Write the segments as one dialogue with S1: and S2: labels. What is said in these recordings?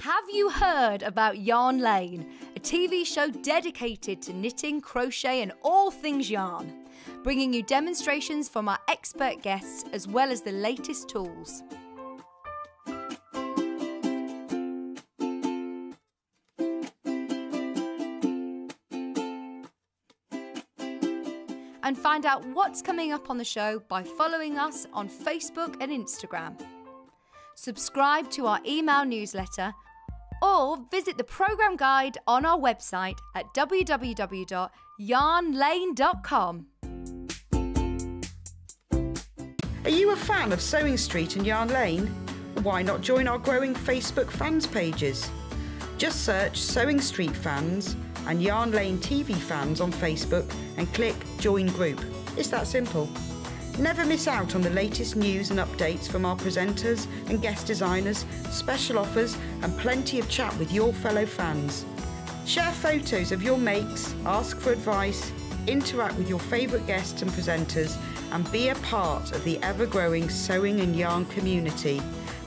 S1: Have you heard about Yarn Lane, a TV show dedicated to knitting, crochet and all things yarn, bringing you demonstrations from our expert guests as well as the latest tools. And find out what's coming up on the show by following us on Facebook and Instagram. Subscribe to our email newsletter or visit the programme guide on our website at www.yarnlane.com.
S2: Are you a fan of Sewing Street and Yarn Lane? Why not join our growing Facebook fans pages? Just search Sewing Street Fans and Yarn Lane TV Fans on Facebook and click Join Group. It's that simple. Never miss out on the latest news and updates from our presenters and guest designers, special offers and plenty of chat with your fellow fans. Share photos of your makes, ask for advice, interact with your favourite guests and presenters and be a part of the ever-growing sewing and yarn community.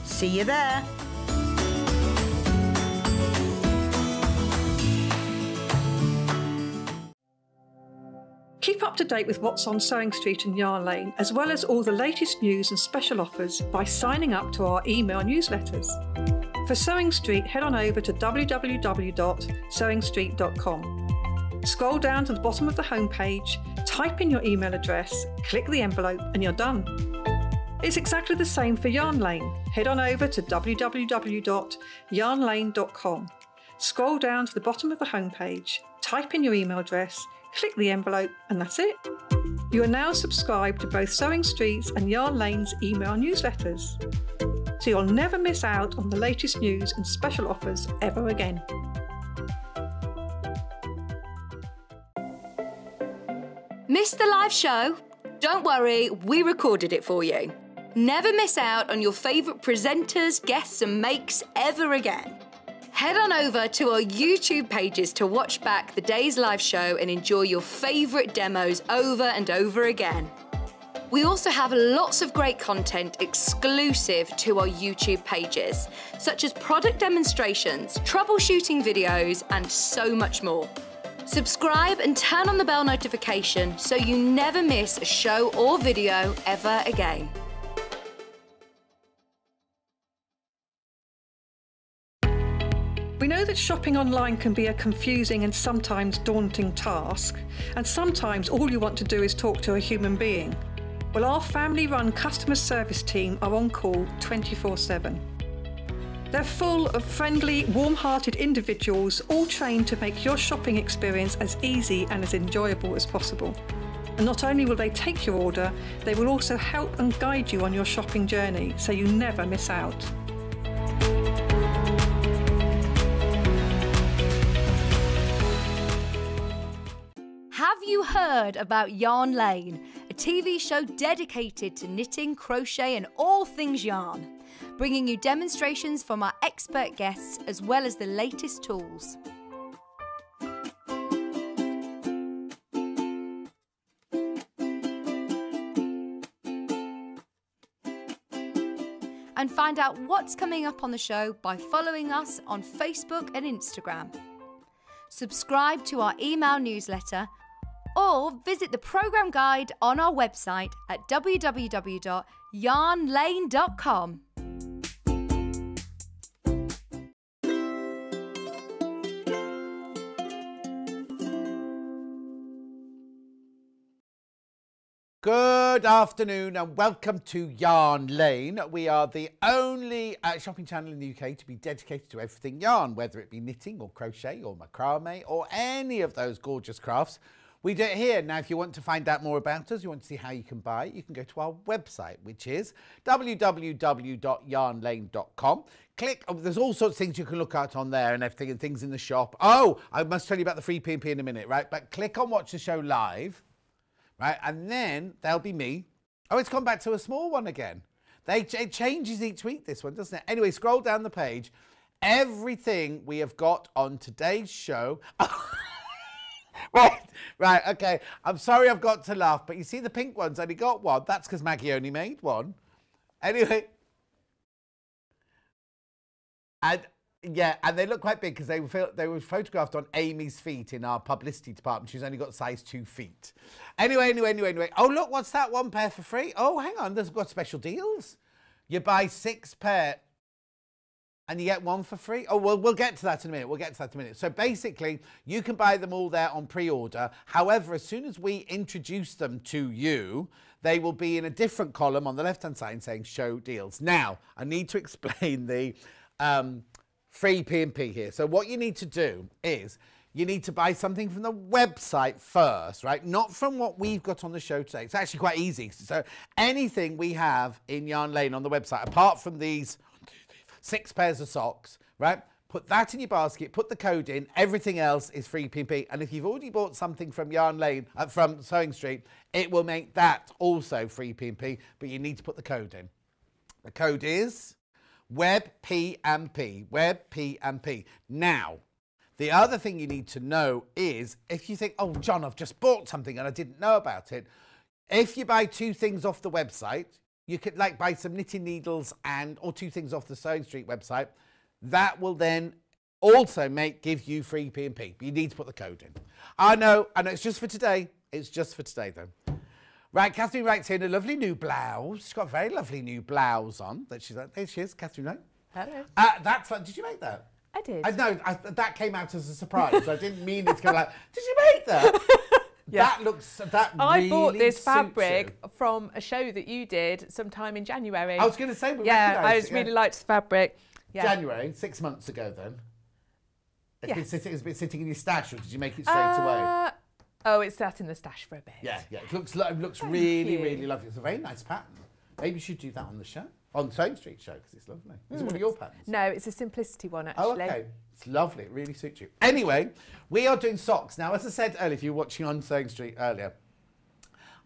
S2: See you there!
S3: Keep up to date with what's on Sewing Street and Yarn Lane, as well as all the latest news and special offers by signing up to our email newsletters. For Sewing Street, head on over to www.sewingstreet.com. Scroll down to the bottom of the homepage, type in your email address, click the envelope and you're done. It's exactly the same for Yarn Lane. Head on over to www.yarnlane.com. Scroll down to the bottom of the homepage, type in your email address, click the envelope and that's it. You are now subscribed to both Sewing Street's and Yarn Lane's email newsletters. So you'll never miss out on the latest news and special offers ever again.
S1: Missed the live show? Don't worry, we recorded it for you. Never miss out on your favourite presenters, guests and makes ever again. Head on over to our YouTube pages to watch back the day's live show and enjoy your favourite demos over and over again. We also have lots of great content exclusive to our YouTube pages, such as product demonstrations, troubleshooting videos, and so much more. Subscribe and turn on the bell notification so you never miss a show or video ever again.
S3: We know that shopping online can be a confusing and sometimes daunting task, and sometimes all you want to do is talk to a human being. Well, our family-run customer service team are on call 24/7. They're full of friendly, warm-hearted individuals, all trained to make your shopping experience as easy and as enjoyable as possible. And not only will they take your order, they will also help and guide you on your shopping journey, so you never miss out.
S1: Have you heard about Yarn Lane, a TV show dedicated to knitting, crochet and all things yarn, bringing you demonstrations from our expert guests as well as the latest tools. And find out what's coming up on the show by following us on Facebook and Instagram. Subscribe to our email newsletter or visit the programme guide on our website at www.yarnlane.com.
S4: Good afternoon and welcome to Yarn Lane. We are the only shopping channel in the UK to be dedicated to everything yarn, whether it be knitting or crochet or macrame or any of those gorgeous crafts. We do it here. Now, if you want to find out more about us, you want to see how you can buy it, you can go to our website, which is www.yarnlane.com. Click, there's all sorts of things you can look at on there and everything and things in the shop. Oh, I must tell you about the free P&P in a minute, right? But click on Watch the Show Live, right? And then there'll be me. Oh, it's gone back to a small one again. It changes each week, this one, doesn't it? Anyway, scroll down the page. Everything we have got on today's show... Right, okay. I'm sorry I've got to laugh, but you see the pink one's only got one. That's because Maggie only made one. Anyway. And Yeah, and they look quite big because they were photographed on Amy's feet in our publicity department. She's only got size 2 feet. Anyway. Oh, look, what's that? 1 pair for free? Oh, hang on, there's got special deals. You buy 6 pair and you get 1 for free. Oh, well, we'll get to that in a minute. So basically, you can buy them all there on pre-order. However, as soon as we introduce them to you, they will be in a different column on the left-hand side saying show deals. Now, I need to explain the free P&P here. So what you need to do is you need to buy something from the website first, right? Not from what we've got on the show today. It's actually quite easy. So anything we have in Yarn Lane on the website, apart from these 6 pairs of socks, right? Put that in your basket, put the code in, everything else is free P&P. And if you've already bought something from Yarn Lane, from Sewing Street, it will make that also free P&P, but you need to put the code in. The code is WebPMP, WebPMP. Now, the other thing you need to know is if you think, oh, John, I've just bought something and I didn't know about it. If you buy 2 things off the website, you could like buy some knitting needles or 2 things off the Sewing Street website. That will then also give you free P&P. But you need to put the code in. I know, it's just for today. It's just for today, though. Right, Katharine Wright's here in a lovely new blouse. She's got a very lovely new blouse on. There she is, Katharine Wright.
S5: Hello.
S4: That's fun. Did you make that?
S5: I did.
S4: I know, that came out as a surprise. I didn't mean it to go like, did you make that?
S5: Yes.
S4: I
S5: bought this fabric from a show that you did sometime in January.
S4: I was going to say,
S5: I just really liked the fabric. Yeah.
S4: January, 6 months ago then. It's been sitting in your stash, or did you make it straight away?
S5: Oh, it's sat in the stash for a bit.
S4: Yeah. It looks really lovely. It's a very nice pattern. Maybe you should do that on the show, on Sewing Street show, because it's lovely. Is it one of your patterns?
S5: No, it's a simplicity one, actually.
S4: Oh, okay. It's lovely. It really suits you. Anyway, we are doing socks. Now, as I said earlier, if you were watching on Sewing Street earlier,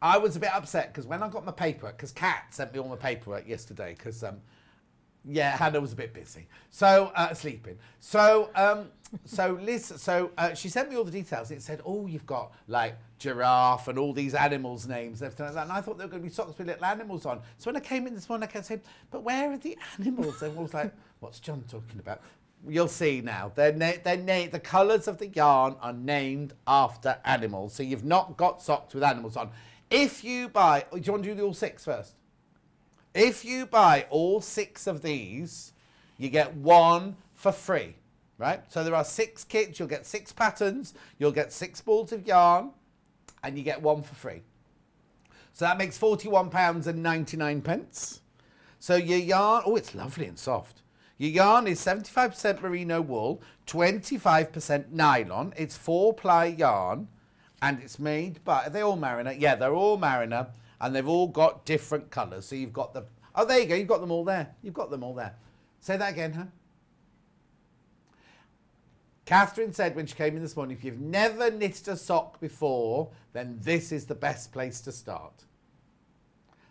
S4: I was a bit upset because when I got my paperwork, because Kat sent me all my paperwork yesterday, because Hannah was a bit busy, so sleeping. So Liz, she sent me all the details. It said, "Oh, you've got like giraffe and all these animals' names and everything like that." And I thought there were going to be socks with little animals on. So when I came in this morning, I kept saying, "But where are the animals?" Everyone was like, "What's John talking about?" You'll see now. The colours of the yarn are named after animals. So you've not got socks with animals on. If you buy, do you want to do all 6 first? If you buy all 6 of these, you get 1 for free, right? So there are 6 kits, you'll get 6 patterns, you'll get 6 balls of yarn, and you get 1 for free. So that makes £41.99. So your yarn, oh, it's lovely and soft. Your yarn is 75% merino wool, 25% nylon. It's 4-ply yarn, and it's made by, are they all Mariner? Yeah, they're all Mariner. And they've all got different colours. So you've got oh, there you go. You've got them all there. You've got them all there. Say that again, huh? Catherine said when she came in this morning, if you've never knitted a sock before, then this is the best place to start.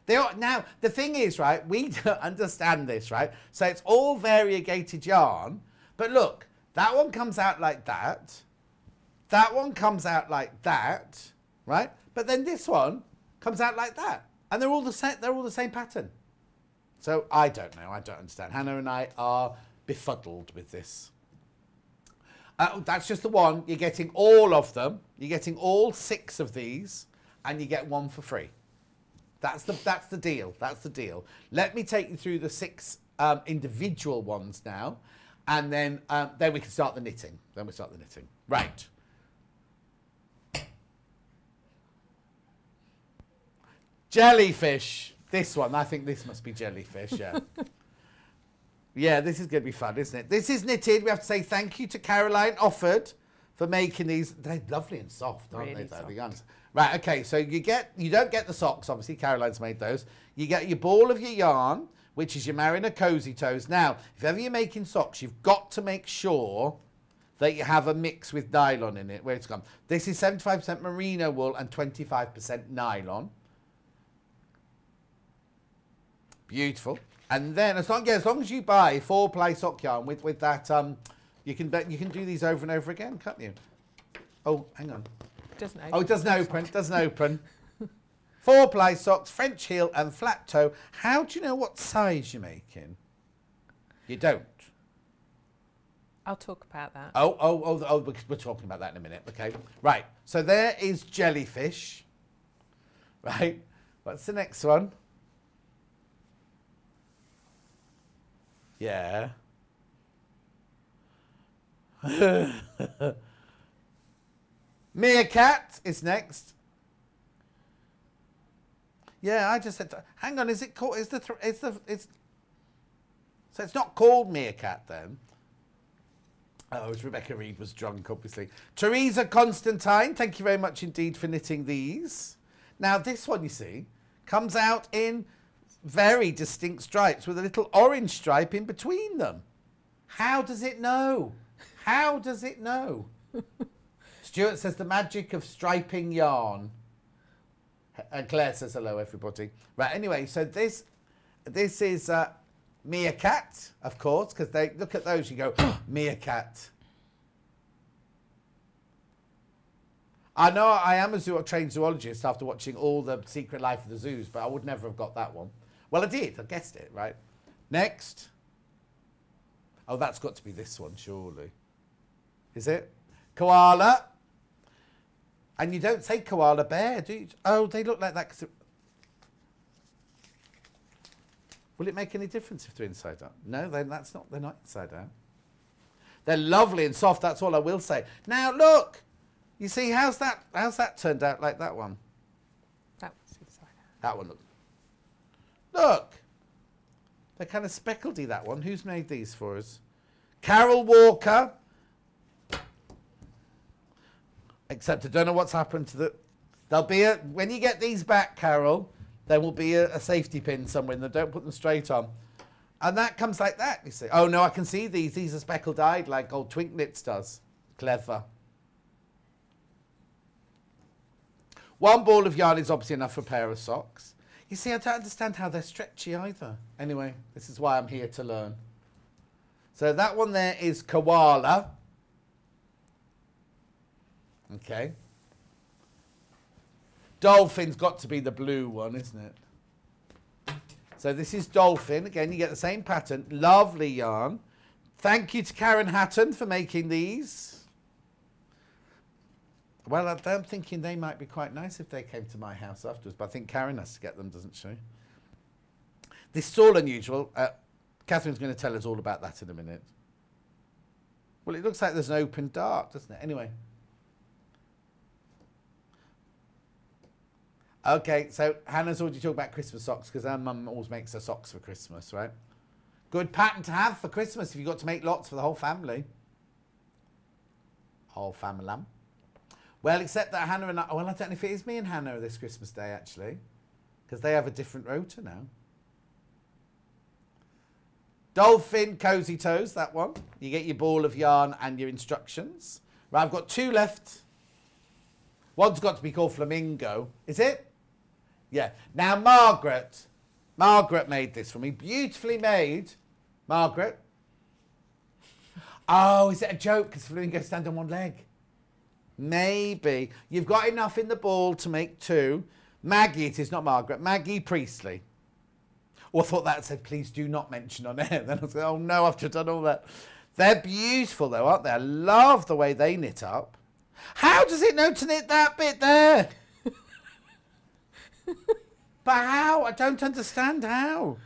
S4: Now, the thing is, right, we don't understand this, right? So it's all variegated yarn. But look, that one comes out like that. That one comes out like that, right? But then this one comes out like that, and they're all the same pattern. So I don't know. I don't understand. Hannah and I are befuddled with this. That's just the one. You're getting all of them. You're getting all 6 of these, and you get 1 for free. That's the deal. That's the deal. Let me take you through the 6 individual ones now, and then we can start the knitting. Right. Jellyfish. This one, I think this must be Jellyfish, yeah. Yeah, this is going to be fun, isn't it? This is knitted. We have to say thank you to Caroline Offord for making these. They're lovely and soft, aren't
S5: really
S4: they?
S5: Soft.
S4: The yarns. Right, okay, so you don't get the socks, obviously. Caroline's made those. You get your ball of your yarn, which is your Mariner Cozy Toes. Now, if ever you're making socks, you've got to make sure that you have a mix with nylon in it. Where it's gone. This is 75% merino wool and 25% nylon. Beautiful. And then as long as you buy 4-ply sock yarn with that, you can do these over and over again, can't you? Oh, hang on.
S5: Doesn't open.
S4: Oh, it doesn't open. It doesn't open. 4-ply socks, French heel and flat toe. How do you know what size you're making? You don't.
S5: I'll talk about that.
S4: Oh, we're talking about that in a minute. Okay, right. So there is Jellyfish. Right. What's the next one? Yeah. Meerkat is next. Yeah, I just said. Hang on, is it called? So it's not called Meerkat then. Oh, as Rebecca Reed was drunk, obviously. Teresa Constantine, thank you very much indeed for knitting these. Now this one, you see, comes out in very distinct stripes with a little orange stripe in between them. How does it know? How does it know? Stuart says the magic of striping yarn. And Claire says hello, everybody. Right, anyway, so this is Meerkat, of course, because they look at those, you go, oh, Meerkat. I know I am a trained zoologist after watching all the Secret Life of the Zoos, but I would never have got that one. Well, I did. I guessed it, right? Next. Oh, that's got to be this one, surely. Is it? Koala. And you don't say koala bear, do you? Oh, they look like that because... Will it make any difference if they're inside out? No, then they're not inside out. They're lovely and soft, that's all I will say. Now, look. You see, how's that turned out like that one?
S5: That was inside out.
S4: That one, look. They're kind of speckledy, that one. Who's made these for us? Carol Walker. Except I don't know what's happened to the... There'll be a... When you get these back, Carol, there will be a safety pin somewhere in there. Don't put them straight on. And that comes like that, you see. Oh, no, I can see these. These are speckled-eyed like old Twink Knits does. Clever. One ball of yarn is obviously enough for a pair of socks. You see, I don't understand how they're stretchy either. Anyway, this is why I'm here to learn. So that one there is Koala. Okay. Dolphin's got to be the blue one, isn't it? So this is Dolphin. Again, you get the same pattern. Lovely yarn. Thank you to Karen Hatton for making these. Well, I'm thinking they might be quite nice if they came to my house afterwards, but I think Karen has to get them, doesn't she? This is all unusual. Catherine's going to tell us all about that in a minute. Well, it looks like there's an open dart, doesn't it? Anyway. Okay, so Hannah's already talked about Christmas socks because her mum always makes her socks for Christmas, right? Good pattern to have for Christmas if you've got to make lots for the whole family. Whole family. Well, except that Hannah and I... Well, I don't know if it is me and Hannah this Christmas day, actually. Because they have a different rota now. Dolphin Cozy Toes, that one. You get your ball of yarn and your instructions. Right, I've got two left. One's got to be called Flamingo. Is it? Yeah. Now, Margaret made this for me. Beautifully made. Margaret. Oh, is it a joke? Because Flamingo stand on one leg. Maybe. You've got enough in the ball to make two. Maggie, it is not Margaret. Maggie Priestley. Oh, I thought that said, please do not mention on air. Then I was like, oh no, I've just done all that. They're beautiful though, aren't they? I love the way they knit up. How does it know to knit that bit there? But how? I don't understand how.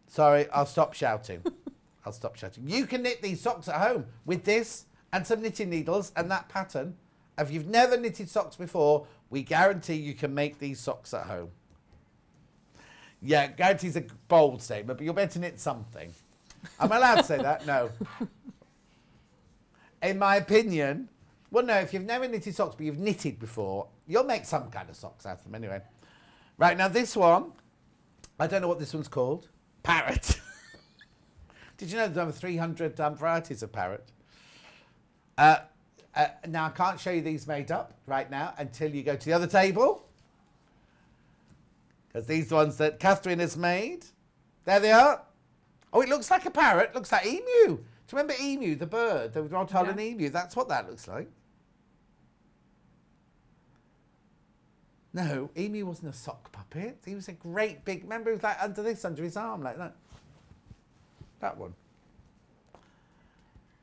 S4: Sorry, I'll stop shouting. I'll stop shouting. You can knit these socks at home with this and some knitting needles and that pattern. If you've never knitted socks before, we guarantee you can make these socks at home. Yeah, guarantee's a bold statement, but you'll be able to knit something. Am I allowed to say that? No. In my opinion, well, no, if you've never knitted socks, but you've knitted before, you'll make some kind of socks out of them anyway. Right, now this one, I don't know what this one's called. Parrot. Did you know there's over 300 varieties of parrot? Now, I can't show you these made up right now until you go to the other table. Because these ones that Katharine has made, there they are. Oh, it looks like a parrot. Looks like emu. Do you remember emu, the bird, the Rod Holland emu? That's what that looks like. No, emu wasn't a sock puppet. He was a great big, remember he was like under his arm like that. That one.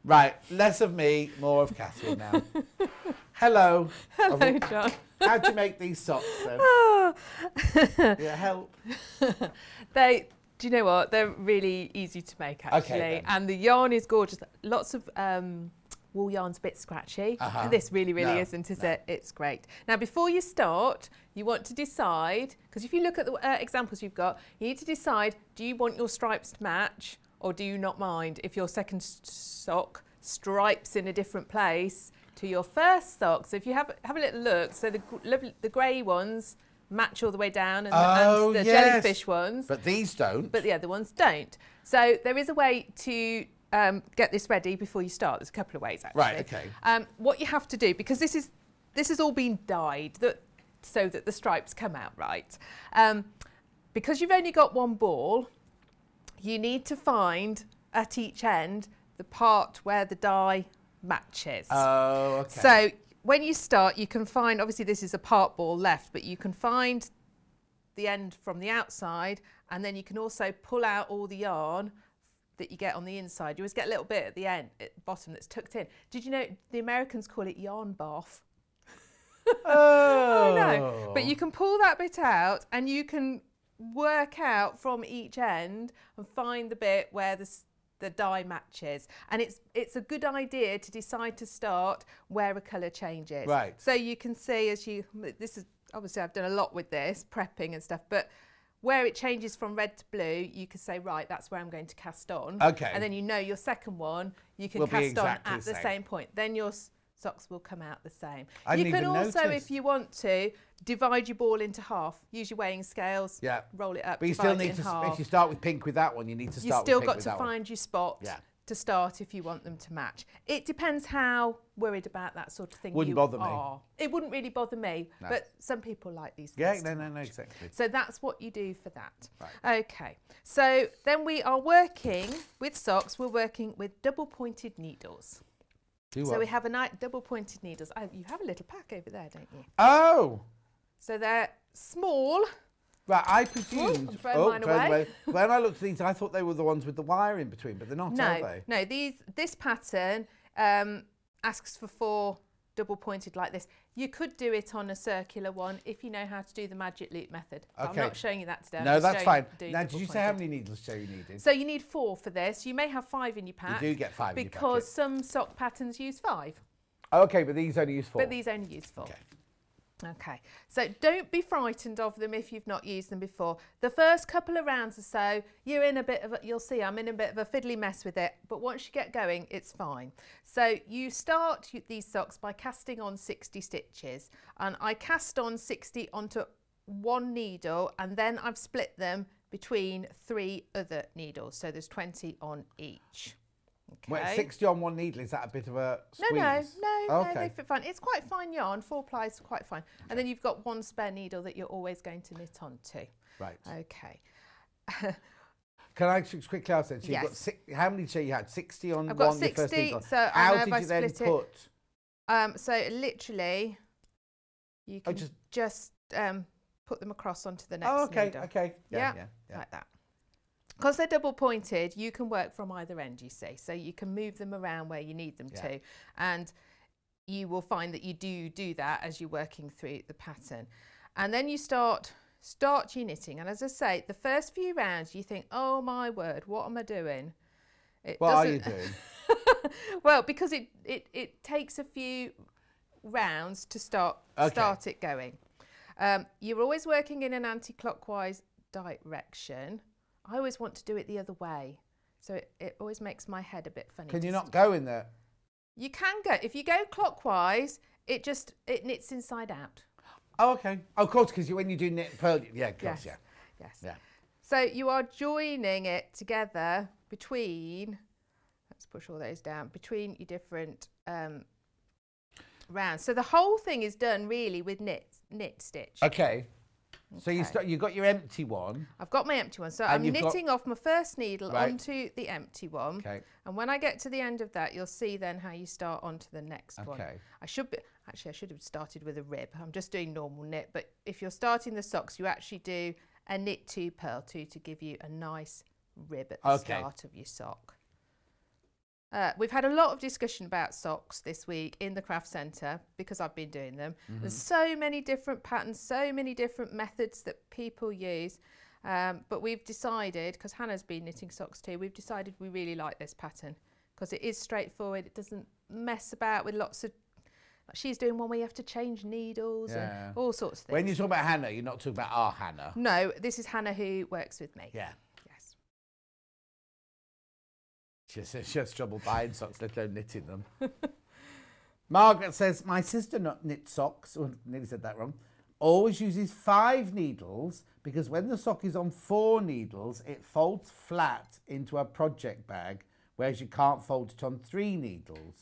S4: Right, less of me, more of Katharine now. Hello.
S5: Hello, John.
S4: How do you make these socks then? Yeah, help.
S5: Do you know what? They're really easy to make, actually.
S4: Okay,
S5: and the yarn is gorgeous. Lots of wool yarn's a bit scratchy. And this really isn't, is it? It's great. Now, before you start, you want to decide, because if you look at the examples you've got, you need to decide, do you want your stripes to match, or do you not mind if your second sock stripes in a different place to your first sock? So if you have a little look, so the grey ones match all the way down, and the jellyfish ones.
S4: But these don't.
S5: But the other ones don't. So there is a way to get this ready before you start. There's a couple of ways, actually.
S4: Right, okay.
S5: What you have to do, because this has all been dyed so that the stripes come out right. Because you've only got one ball, you need to find at each end the part where the dye matches.
S4: Oh, okay.
S5: So when you start, you can find, obviously this is a part ball left, but you can find the end from the outside, and then you can also pull out all the yarn that you get on the inside. You always get a little bit at the end, at the bottom, that's tucked in. Did you know the Americans call it yarn bath?
S4: Oh.
S5: I know. But you can pull that bit out, and you can work out from each end and find the bit where the dye matches. And it's a good idea to decide to start where a colour changes.
S4: Right.
S5: So you can see this is, obviously I've done a lot with this, prepping and stuff, but where it changes from red to blue, you can say, right, that's where I'm going to cast on.
S4: Okay.
S5: And then you know your second one, you can
S4: Will be
S5: cast on
S4: exactly
S5: at the
S4: the
S5: same point. Then your socks will come out the same.
S4: I
S5: You
S4: didn't
S5: can
S4: even
S5: also,
S4: notice.
S5: if you want to, divide your ball into half. Use your weighing scales,
S4: Yeah.
S5: roll it up,
S4: But you
S5: divide
S4: still
S5: it
S4: need
S5: in
S4: to,
S5: half.
S4: if you start with pink with that one, you need to
S5: You've
S4: start
S5: still
S4: with pink
S5: got
S4: with
S5: to
S4: that one.
S5: find your spot
S4: Yeah.
S5: to start if you want them to match. It depends how worried about that sort of thing
S4: Wouldn't
S5: you
S4: bother me.
S5: are. It wouldn't really bother me,
S4: No.
S5: but some people like these
S4: Yeah,
S5: things.
S4: no, exactly.
S5: So that's what you do for that.
S4: Right.
S5: Okay, so then we are working with socks, we're working with double pointed needles.
S4: Do
S5: So
S4: what?
S5: we have double pointed needles. Oh, you have a little pack over there, don't you?
S4: Oh!
S5: So they're small.
S4: Right, I presumed.
S5: I'm throwing mine
S4: thrown
S5: away.
S4: When I looked at these, I thought they were the ones with the wire in between, but they're not, are they?
S5: No, this pattern asks for 4 double pointed like this. You could do it on a circular one if you know how to do the magic loop method. But
S4: Okay.
S5: I'm not showing you that today. I'm
S4: No,
S5: just
S4: that's
S5: showing
S4: fine.
S5: you doing
S4: Now, did
S5: double
S4: you say how
S5: pointed.
S4: many needles you needed?
S5: So you need 4 for this. You may have 5 in your pack.
S4: You do get 5 in your
S5: because
S4: packet.
S5: some sock patterns use 5.
S4: Oh, okay, but these only use 4.
S5: But these only use 4.
S4: Okay.
S5: Okay, so don't be frightened of them if you've not used them before. The first couple of rounds or so, you're in a bit of you'll see I'm in a bit of a fiddly mess with it, but once you get going, it's fine. So you start these socks by casting on 60 stitches, and I cast on 60 onto one needle, and then I've split them between 3 other needles, so there's 20 on each. Okay.
S4: Wait, 60 on one needle, is that a bit of a squeeze?
S5: No,
S4: Okay.
S5: they fit fine. It's quite fine yarn, 4 plies, quite fine. And then you've got 1 spare needle that you're always going to knit onto.
S4: Right.
S5: Okay.
S4: Can I just quickly ask then? So
S5: Yes.
S4: you've got how many did you say you had? 60 on
S5: I've got
S4: one, the first
S5: 60,
S4: needle.
S5: so I
S4: how
S5: know
S4: did
S5: if I
S4: you then
S5: split it.
S4: put?
S5: So literally, you can just put them across onto the next needle.
S4: Okay. Yeah.
S5: Like that. Because they're double pointed, you can work from either end, you see. So you can move them around where you need them to. And you will find that you do that as you're working through the pattern. And then you start your knitting. And as I say, the first few rounds, you think, oh my word, what am I doing?
S4: What are you doing?
S5: Well, because it takes a few rounds to start it going. You're always working in an anti-clockwise direction. I always want to do it the other way. So it always makes my head a bit funny.
S4: Can you not go in there?
S5: You can go. If you go clockwise, it knits inside out.
S4: Oh, okay. Oh, of course, because when you do knit pearl, yeah, of course,
S5: Yes.
S4: Yeah.
S5: So you are joining it together between, let's push all those down, between your different rounds. So the whole thing is done really with knit stitch.
S4: Okay. So you got your empty one.
S5: I've got my empty one. So
S4: And
S5: I'm
S4: you've
S5: knitting off my first needle
S4: Right.
S5: onto the empty one.
S4: Okay.
S5: And when I get to the end of that, you'll see then how you start onto the next one.
S4: Okay.
S5: I should have started with a rib. I'm just doing normal knit. But if you're starting the socks, you actually do a knit 2, purl 2 to give you a nice rib at the start of your sock. We've had a lot of discussion about socks this week in the craft centre because I've been doing them. There's so many different patterns, so many different methods that people use. But we've decided, because Hannah's been knitting socks too, we've decided we really like this pattern because it is straightforward. It doesn't mess about with lots of... She's doing one where you have to change needles and all sorts of things.
S4: When you talk about Hannah, you're not talking about our Hannah.
S5: No, this is Hannah who works with me.
S4: Yeah.
S5: Yes.
S4: She has trouble buying socks, let alone knitting them. Margaret says, my sister not knit socks, or nearly said that wrong, always uses 5 needles because when the sock is on 4 needles, it folds flat into a project bag, whereas you can't fold it on 3 needles.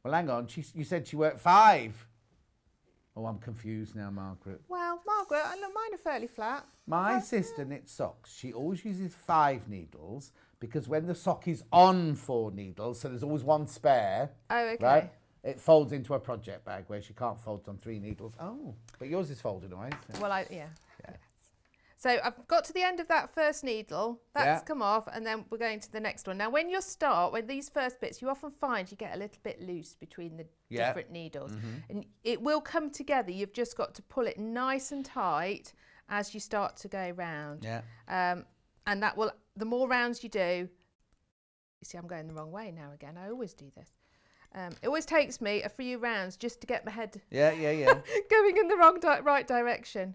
S4: Well, hang on, you said she worked 5. Oh, I'm confused now, Margaret.
S5: Well, Margaret, mine are fairly flat.
S4: My sister knits socks. She always uses 5 needles because when the sock is on 4 needles, so there's always one spare.
S5: Oh, okay.
S4: Right? It folds into a project bag where she can't fold on 3 needles. Oh, but yours is folded away. So.
S5: Well, yeah. So I've got to the end of that first needle. That's come off, and then we're going to the next one. Now, when these first bits, you often find you get a little bit loose between the different needles. And it will come together. You've just got to pull it nice and tight as you start to go round. Yeah. And that will, the more rounds you do, you see, I'm going the wrong way now again. I always do this. It always takes me a few rounds just to get my head going in the right direction.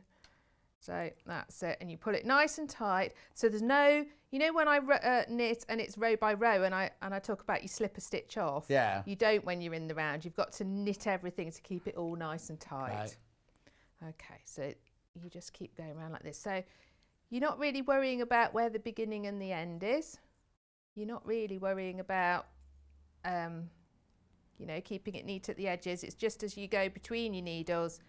S5: So that's it, and you pull it nice and tight. So there's no, you know, when I knit and it's row by row, and I talk about you slip a stitch off. Yeah. You don't when you're in the round. You've got to knit everything to keep it all nice and tight. Right. Okay, so you just keep going around like this. So you're not really worrying about where the beginning and the end is. You're not really worrying about, you know, keeping it neat at the edges. It's just as you go between your needles,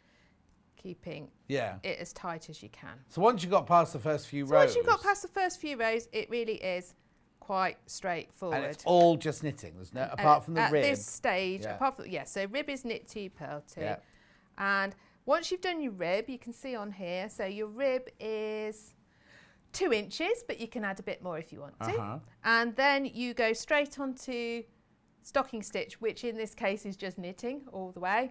S5: keeping it as tight as you can.
S4: So once you got past the first few rows...
S5: Once you've got past the first few rows, it really is quite straightforward.
S4: And it's all just knitting, there's no, apart from the rib.
S5: At this stage, apart from, so rib is knit 2, purl 2. Yeah. And once you've done your rib, you can see on here, so your rib is 2 inches, but you can add a bit more if you want to. And then you go straight onto stocking stitch, which in this case is just knitting all the way,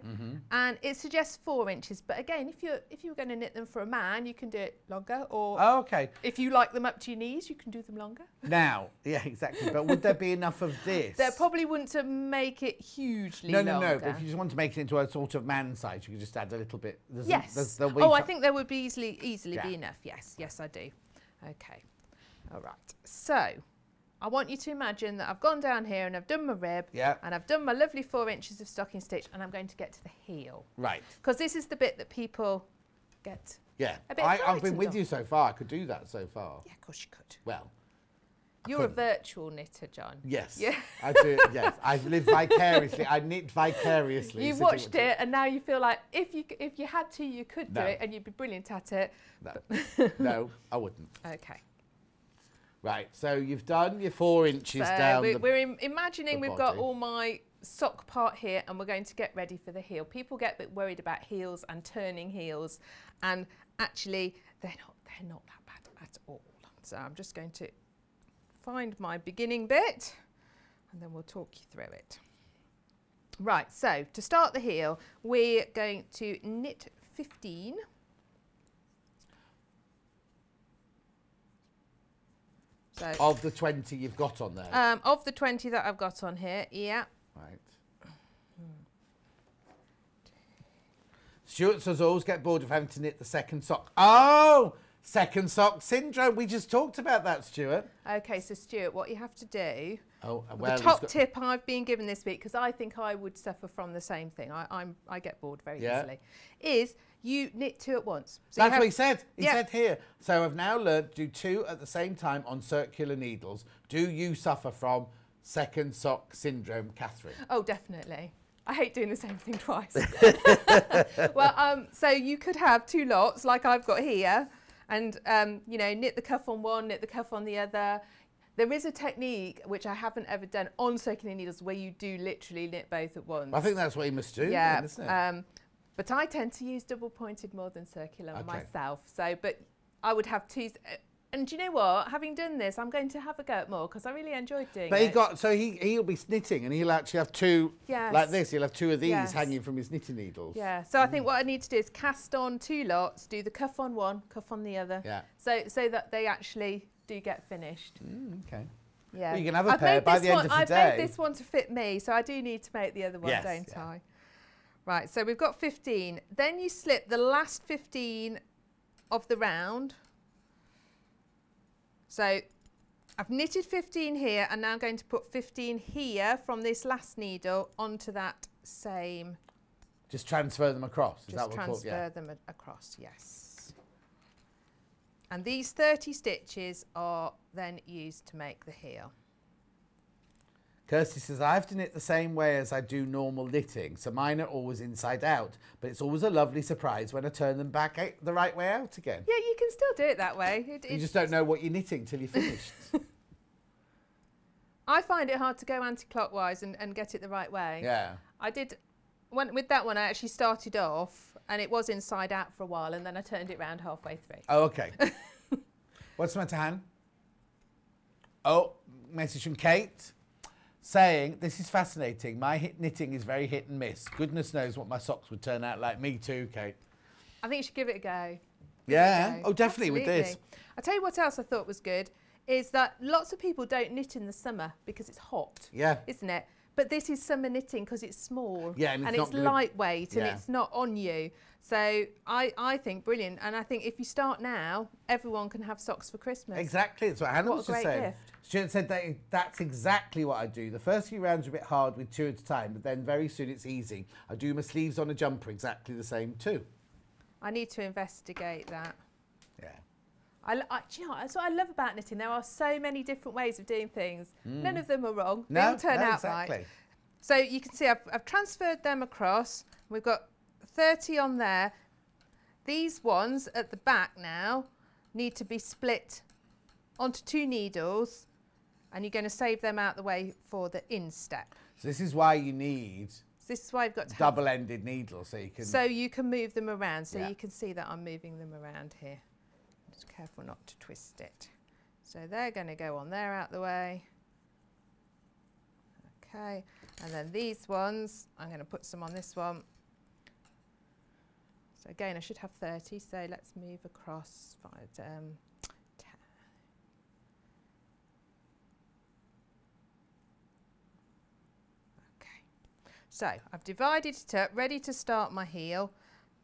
S5: and it suggests 4 inches. But again, if you were going to knit them for a man, you can do it longer, or if you like them up to your knees, you can do them longer. Now,
S4: yeah, exactly. But would there be enough of this?
S5: There probably wouldn't to make it hugely longer.
S4: No. But if you just want to make it into a sort of man size, you could just add a little bit.
S5: I think there would be easily be enough. Yes, I do. Okay, all right. So I want you to imagine that I've gone down here and I've done my rib and I've done my lovely 4 inches of stocking stitch, and I'm going to get to the heel. Right. Because this is the bit that people get a bit
S4: I've been with you so far. I could do that so far.
S5: Yeah, of course you could.
S4: Well,
S5: you're a virtual knitter, John.
S4: Yes. Yeah. I do. Yes. I've lived vicariously. I knit vicariously.
S5: You've watched it, and now you feel like if you had to, you could do it, and you'd be brilliant at it.
S4: No. No, I wouldn't.
S5: Okay.
S4: Right, so you've done your 4 inches down
S5: we're imagining we've got all my sock part here, and we're going to get ready for the heel. People get a bit worried about heels and turning heels, and actually they're not that bad at all. So I'm just going to find my beginning bit, and then we'll talk you through it. Right, so to start the heel, we're going to knit 15. So,
S4: of the 20 you've got on there?
S5: Of the 20 that I've got on here, yeah.
S4: Right. Stuart says, always get bored of having to knit the second sock. Oh, second sock syndrome. We just talked about that, Stuart.
S5: Okay, so Stuart, what you have to do, the top tip I've been given this week, because I think I would suffer from the same thing, I get bored very easily, is you knit 2 at once. So
S4: that's what he said. He said here. So I've now learned to do 2 at the same time on circular needles. Do you suffer from second sock syndrome, Catherine?
S5: Oh, definitely. I hate doing the same thing twice. Well, so you could have 2 lots like I've got here, and you know, knit the cuff on one, knit the cuff on the other. There is a technique which I haven't ever done on circular needles where you do literally knit both at once.
S4: I think that's what you must do.
S5: Yeah,
S4: then, isn't it?
S5: But I tend to use double pointed more than circular myself. So, but I would have 2. And do you know what? Having done this, I'm going to have a go at more because I really enjoyed doing
S4: but
S5: it.
S4: he'll be knitting and he'll actually have two, like this, he'll have two of these hanging from his knitting needles.
S5: Yeah, so I think what I need to do is cast on 2 lots, do the cuff on one, cuff on the other. Yeah. So that they actually do get finished.
S4: Okay.
S5: Yeah.
S4: Well, you can have a pair by the end of the day.
S5: I've made this one to fit me, so I do need to make the other one, don't I? Right, so we've got 15. Then you slip the last 15 of the round. So I've knitted 15 here and now I'm going to put 15 here from this last needle onto that same.
S4: Just transfer them across, is that
S5: what
S4: we're called?
S5: Transfer them across, yes. And these 30 stitches are then used to make the heel.
S4: Kirsty says, I have to knit the same way as I do normal knitting, so mine are always inside out, but it's always a lovely surprise when I turn them back the right way out again.
S5: Yeah, you can still do it that way.
S4: You just don't know what you're knitting till you're finished.
S5: I find it hard to go anti-clockwise and get it the right way.
S4: Yeah.
S5: I did, with that one I actually started off and it was inside out for a while and then I turned it round halfway through.
S4: Oh, okay. What's the matter, Han? Oh, message from Kate. Saying, this is fascinating. My knitting is very hit and miss. Goodness knows what my socks would turn out like. Me too, Kate.
S5: I think you should give it a go.
S4: Yeah. Oh, definitely.
S5: Absolutely.
S4: With this.
S5: I'll tell you what else I thought was good is that lots of people don't knit in the summer because it's hot.
S4: Yeah.
S5: Isn't it? But this is summer knitting because it's small.
S4: Yeah, and it's
S5: lightweight and it's not on you. So I think brilliant. And I think if you start now, everyone can have socks for Christmas.
S4: Exactly. That's what Hannah was just saying.
S5: Gift.
S4: She said that's exactly what I do. The first few rounds are a bit hard with 2 at a time, but then very soon it's easy. I do my sleeves on a jumper exactly the same too. I
S5: need to investigate that.
S4: Yeah.
S5: Do you know, that's what I love about knitting. There are so many different ways of doing things. None of them are wrong. They all turn out right. So you can see I've transferred them across. We've got 30 on there. These ones at the back now need to be split onto 2 needles and you're going to save them out the way for the instep.
S4: So this is why you need
S5: this is why I've got to
S4: double-ended needles so you can
S5: move them around. So you can see that I'm moving them around here. Just careful not to twist it. So they're going to go on there out the way. Okay, and then these ones, I'm going to put some on this one. So again, I should have 30, so let's move across 10. Okay, so I've divided it up, ready to start my heel.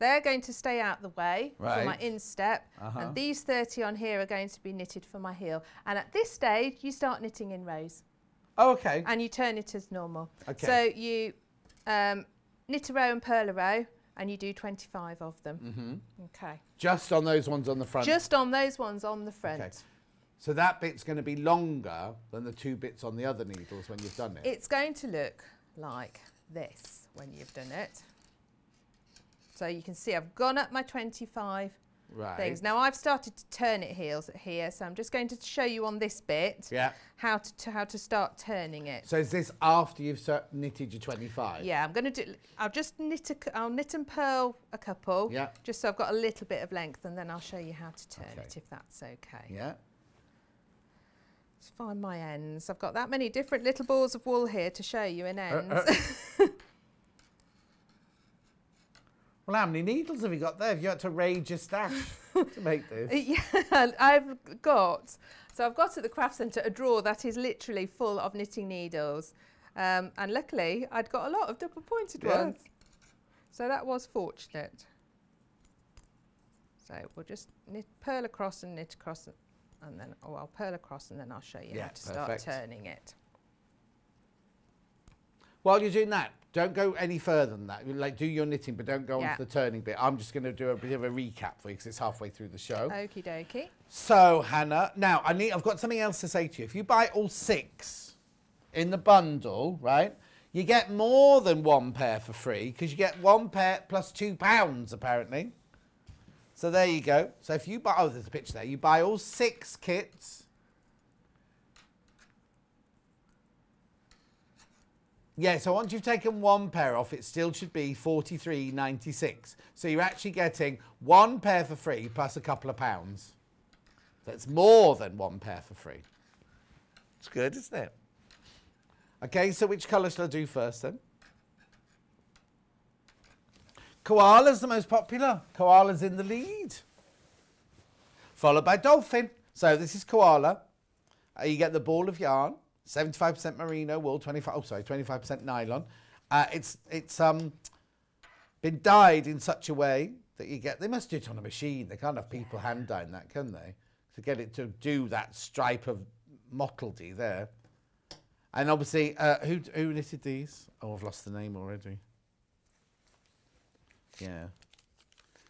S5: They're going to stay out the way for my instep, and these 30 on here are going to be knitted for my heel. And at this stage, you start knitting in rows.
S4: Oh, okay.
S5: And you turn it as normal. Okay. So you knit a row and purl a row, and you do 25 of them. Okay.
S4: Just on those ones on the front?
S5: Just on those ones on the front. Okay.
S4: So that bit's going to be longer than the 2 bits on the other needles when you've done it?
S5: It's going to look like this when you've done it. So you can see I've gone up my 25 things. Now I've started to turn it here, so I'm just going to show you on this bit how to start turning it.
S4: So is this after you've knitted your 25?
S5: Yeah, I'm going to do. I'll just knit. I'll knit and purl a couple. Yeah. Just so I've got a little bit of length, and then I'll show you how to turn it if that's okay.
S4: Yeah.
S5: Let's find my ends. I've got that many different little balls of wool here to show you in ends.
S4: Well, how many needles have you got there? Have you had to raid your stash to make this?
S5: Yeah, I've got at the craft centre a drawer that is literally full of knitting needles. And luckily, I'd got a lot of double pointed ones. So that was fortunate. So we'll just purl across and knit across, and then I'll purl across and then I'll show you how to start turning it.
S4: While you're doing that, don't go any further than that. Like, do your knitting, but don't go on to the turning bit. I'm just going to do a bit of a recap for you because it's halfway through the show.
S5: Okie dokie.
S4: So, Hannah, now I've got something else to say to you. If you buy all 6 in the bundle, right, you get more than 1 pair for free because you get 1 pair plus £2, apparently. So there you go. So if you buy, there's a picture there. You buy all 6 kits. Yeah, so once you've taken 1 pair off, it still should be $43.96. So you're actually getting 1 pair for free plus a couple of pounds. So it's more than one pair for free. It's good, isn't it? Okay, so which colour shall I do first then? Koala's the most popular. Koala's in the lead. Followed by dolphin. So this is koala. You get the ball of yarn, 75% merino wool, 25% nylon. It's been dyed in such a way that you get, they must do it on a machine. They can't have people hand dyeing that, can they? To get it to do that stripe of mottledy there. And obviously, who knitted these? Oh, I've lost the name already. Yeah.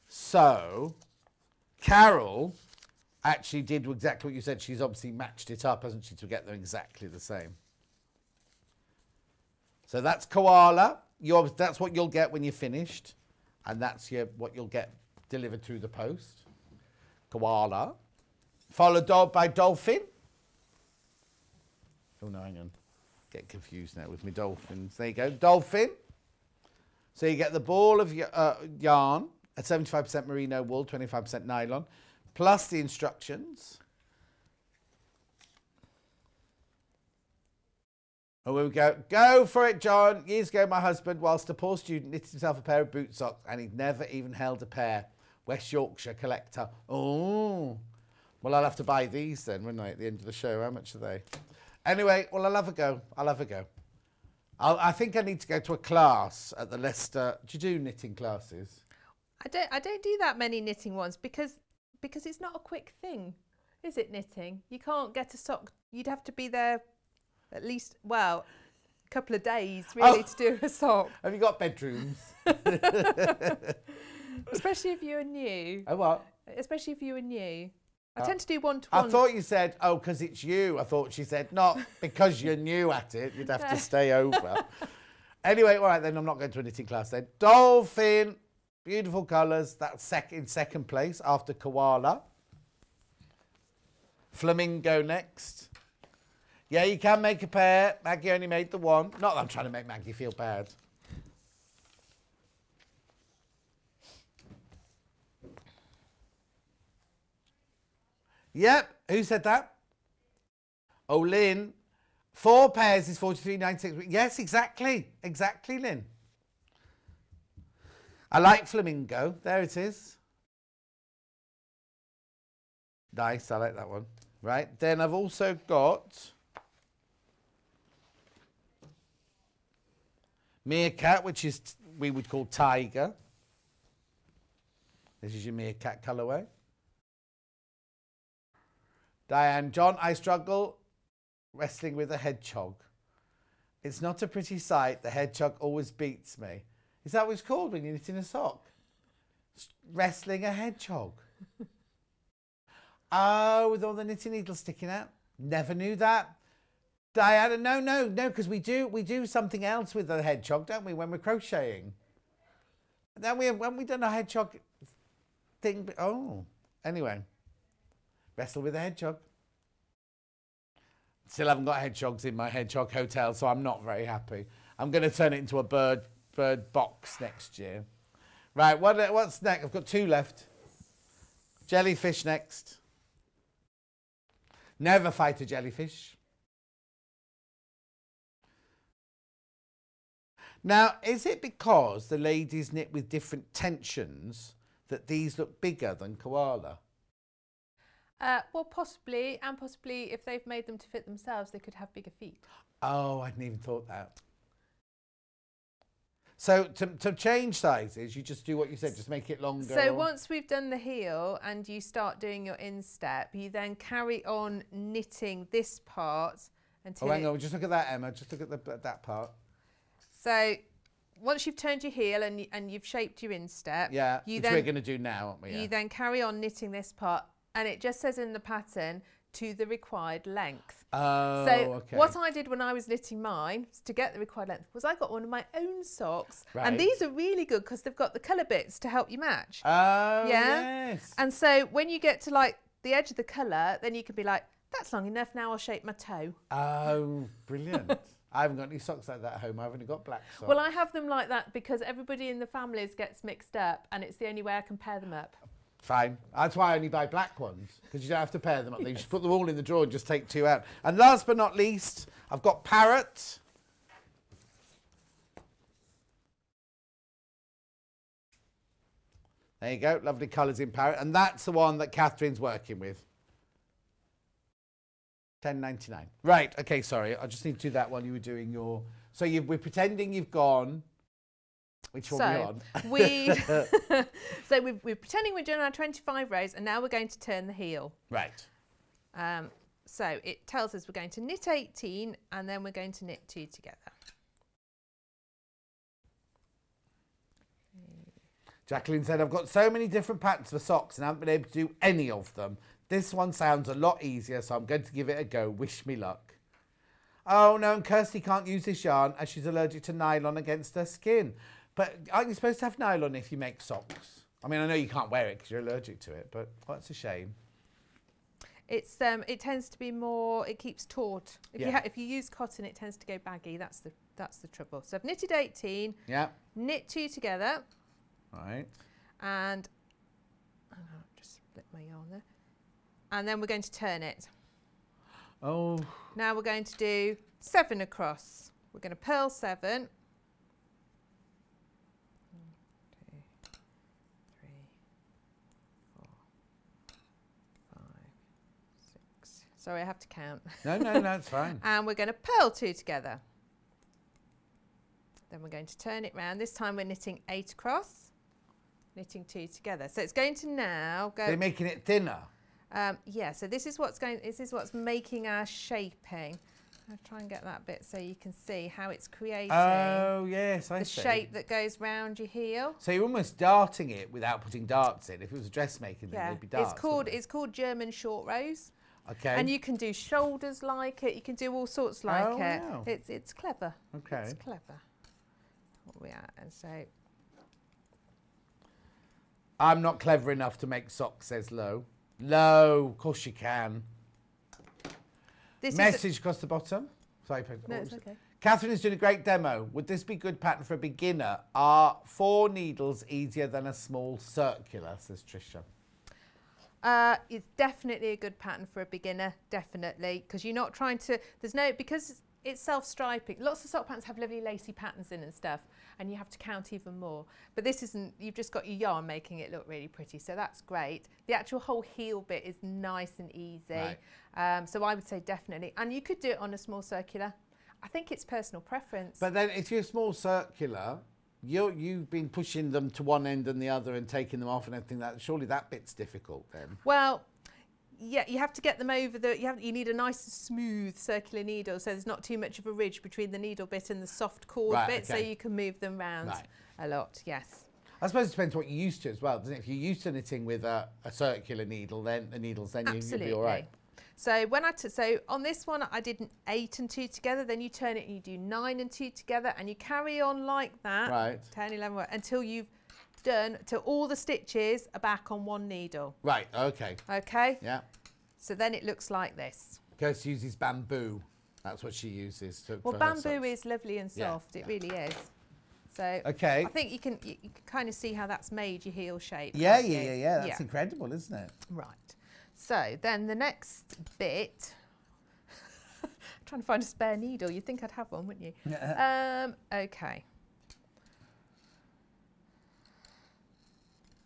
S4: So, Carol actually did exactly what you said. She's obviously matched it up, hasn't she, to get them exactly the same. So that's koala. That's what you'll get when you're finished. And that's what you'll get delivered through the post. Koala. Followed by dolphin. Oh, no, hang on. Get confused now with my dolphins. There you go. Dolphin. So you get the ball of yarn at 75% merino wool, 25% nylon, plus the instructions. Oh, here we go. Go for it, John. Years ago, my husband, whilst a poor student, knitted himself a pair of boot socks, and he'd never even held a pair. West Yorkshire collector. Oh. Well, I'll have to buy these then, wouldn't I, at the end of the show? How much are they? Anyway, well, I'll have a go. I think I need to go to a class at the Leicester. Do you do knitting classes?
S5: I don't do that many knitting ones because it's not a quick thing, is it, knitting? You can't get a sock. You'd have to be there at least, well, a couple of days really to do a sock.
S4: Have you got bedrooms?
S5: Especially if you're new.
S4: Oh, what?
S5: Especially if you were new. I tend to do one-to-one.
S4: I thought you said, oh, because it's you. I thought she said, not because you're new at it. You'd have to stay over. Anyway, all right, then I'm not going to a knitting class then. Dolphin, beautiful colours. That's in second place after koala. Flamingo next. Yeah, you can make a pair. Maggie only made the one. Not that I'm trying to make Maggie feel bad. Yep, who said that? Oh, Lynn. 4 pairs is 43.96. Yes, exactly. Exactly, Lynn. I like flamingo. There it is. Nice, I like that one. Right, then I've also got Meerkat, which is we would call tiger. This is your Meerkat colourway. Diane, John, I struggle wrestling with a hedgehog. It's not a pretty sight. The hedgehog always beats me. Is that what it's called when you're knitting a sock? Wrestling a hedgehog. Oh, with all the knitting needles sticking out. Never knew that. Diana, no, because we do something else with the hedgehog, don't we, when we're crocheting? Then when we done a hedgehog thing. Oh, anyway. Wrestle with a hedgehog. Still haven't got hedgehogs in my hedgehog hotel, so I'm not very happy. I'm going to turn it into a bird box next year. Right, what's next? I've got 2 left. Jellyfish next. Never fight a jellyfish. Now, is it because the ladies knit with different tensions that these look bigger than koala?
S5: Well, possibly, and possibly if they've made them to fit themselves, they could have bigger feet.
S4: Oh, I hadn't even thought that. So to change sizes, you just do what you said, just make it longer.
S5: So once we've done the heel and you start doing your instep, you then carry on knitting this part until...
S4: Oh, hang on, just look at that, Emma. Just look at that part.
S5: So once you've turned your heel and you've shaped your instep...
S4: Yeah, which we're going to do now, aren't we?
S5: You then carry on knitting this part. And it just says in the pattern, to the required length.
S4: Oh,
S5: so
S4: okay.
S5: what I did when I was knitting mine to get the required length was I got one of my own socks.
S4: Right.
S5: And these are really good because they've got the colour bits to help you match.
S4: Oh,
S5: yeah?
S4: yes.
S5: And so when you get to like the edge of the colour, then you can be like, that's long enough, now I'll shape my toe.
S4: Oh, brilliant. I haven't got any socks like that at home. I've only got black socks.
S5: Well, I have them like that because everybody in the families gets mixed up and it's the only way I can pair them up.
S4: Fine. That's why I only buy black ones, because you don't have to pair them up. You just put them all in the drawer and just take 2 out. And last but not least, I've got Parrot. There you go, lovely colours in Parrot. And that's the one that Catherine's working with. $10.99. Right, okay, sorry. I just need to do that while you were doing your... So we're pretending you've gone... Which one are we on?
S5: So we're pretending we're doing our 25 rows, and now we're going to turn the heel.
S4: Right.
S5: So it tells us we're going to knit 18, and then we're going to knit 2 together.
S4: Jacqueline said, I've got so many different patterns for socks and I haven't been able to do any of them. This one sounds a lot easier, so I'm going to give it a go. Wish me luck. Oh, no, and Kirsty can't use this yarn as she's allergic to nylon against her skin. But aren't you supposed to have nylon if you make socks? I mean, I know you can't wear it because you're allergic to it, but that's a shame.
S5: It's it tends to be more. It keeps taut. If you use cotton, it tends to go baggy. That's the trouble. So I've knitted 18.
S4: Yeah.
S5: Knit 2 together.
S4: Right.
S5: And I'll just split my yarn there. And then we're going to turn it.
S4: Oh.
S5: Now we're going to do 7 across. We're going to purl 7. 1, 2, 3, 4, 5, 6. Sorry, I have to count.
S4: No, it's fine.
S5: And we're going to purl 2 together. Then we're going to turn it round. This time we're knitting 8 across. Knitting 2 together. So it's going to now go...
S4: They're making it thinner?
S5: Yeah, so this is what's making our shaping. I'll try and get that bit so you can see how it's creating
S4: the
S5: shape that goes round your heel.
S4: So you're almost darting it without putting darts in. If it was a dressmaking, then they'd be darts.
S5: It's called German short rows.
S4: Okay.
S5: And you can do shoulders like it. You can do all sorts like it.
S4: Wow.
S5: It's clever.
S4: Okay.
S5: It's clever. What we are, and so...
S4: I'm not clever enough to make socks, says Lo. Lo, of course you can. Message across the bottom. Sorry,
S5: no, it's okay.
S4: Catherine is doing a great demo. Would this be good pattern for a beginner? Are 4 needles easier than a small circular, says Tricia.
S5: It's definitely a good pattern for a beginner, definitely, because you're not trying to, because it's self-striping. Lots of sock patterns have lovely lacy patterns in and stuff, and you have to count even more. But this isn't, you've just got your yarn making it look really pretty, so that's great. The actual whole heel bit is nice and easy. Right. So I would say definitely. And you could do it on a small circular. I think it's personal preference. But
S4: then if you're small circular, you've been pushing them to one end and the other and taking them off and everything. Surely that bit's difficult then.
S5: Well, yeah, you have to get them over the. You need a nice smooth circular needle, so there's not too much of a ridge between the needle bit and the soft cord bit, so you can move them round a lot. Yes.
S4: I suppose it depends what you're used to as well, doesn't it? If you're used to knitting with a circular needle, then you'll be all right.
S5: So so on this one I did 8 and 2 together. Then you turn it and you do 9 and 2 together, and you carry on like that.
S4: Right.
S5: 10, 11, until you've done till all the stitches are back on one needle.
S4: Right. Okay.
S5: Okay.
S4: Yeah.
S5: So then it looks like this.
S4: Kirsty uses bamboo. That's what she uses.
S5: Well, bamboo is lovely and soft. Yeah. It really is. So I think you can kind of see how that's made your heel shape.
S4: Yeah. That's incredible, isn't it?
S5: Right. So then the next bit. I'm trying to find a spare needle. You'd think I'd have one, wouldn't you? Okay.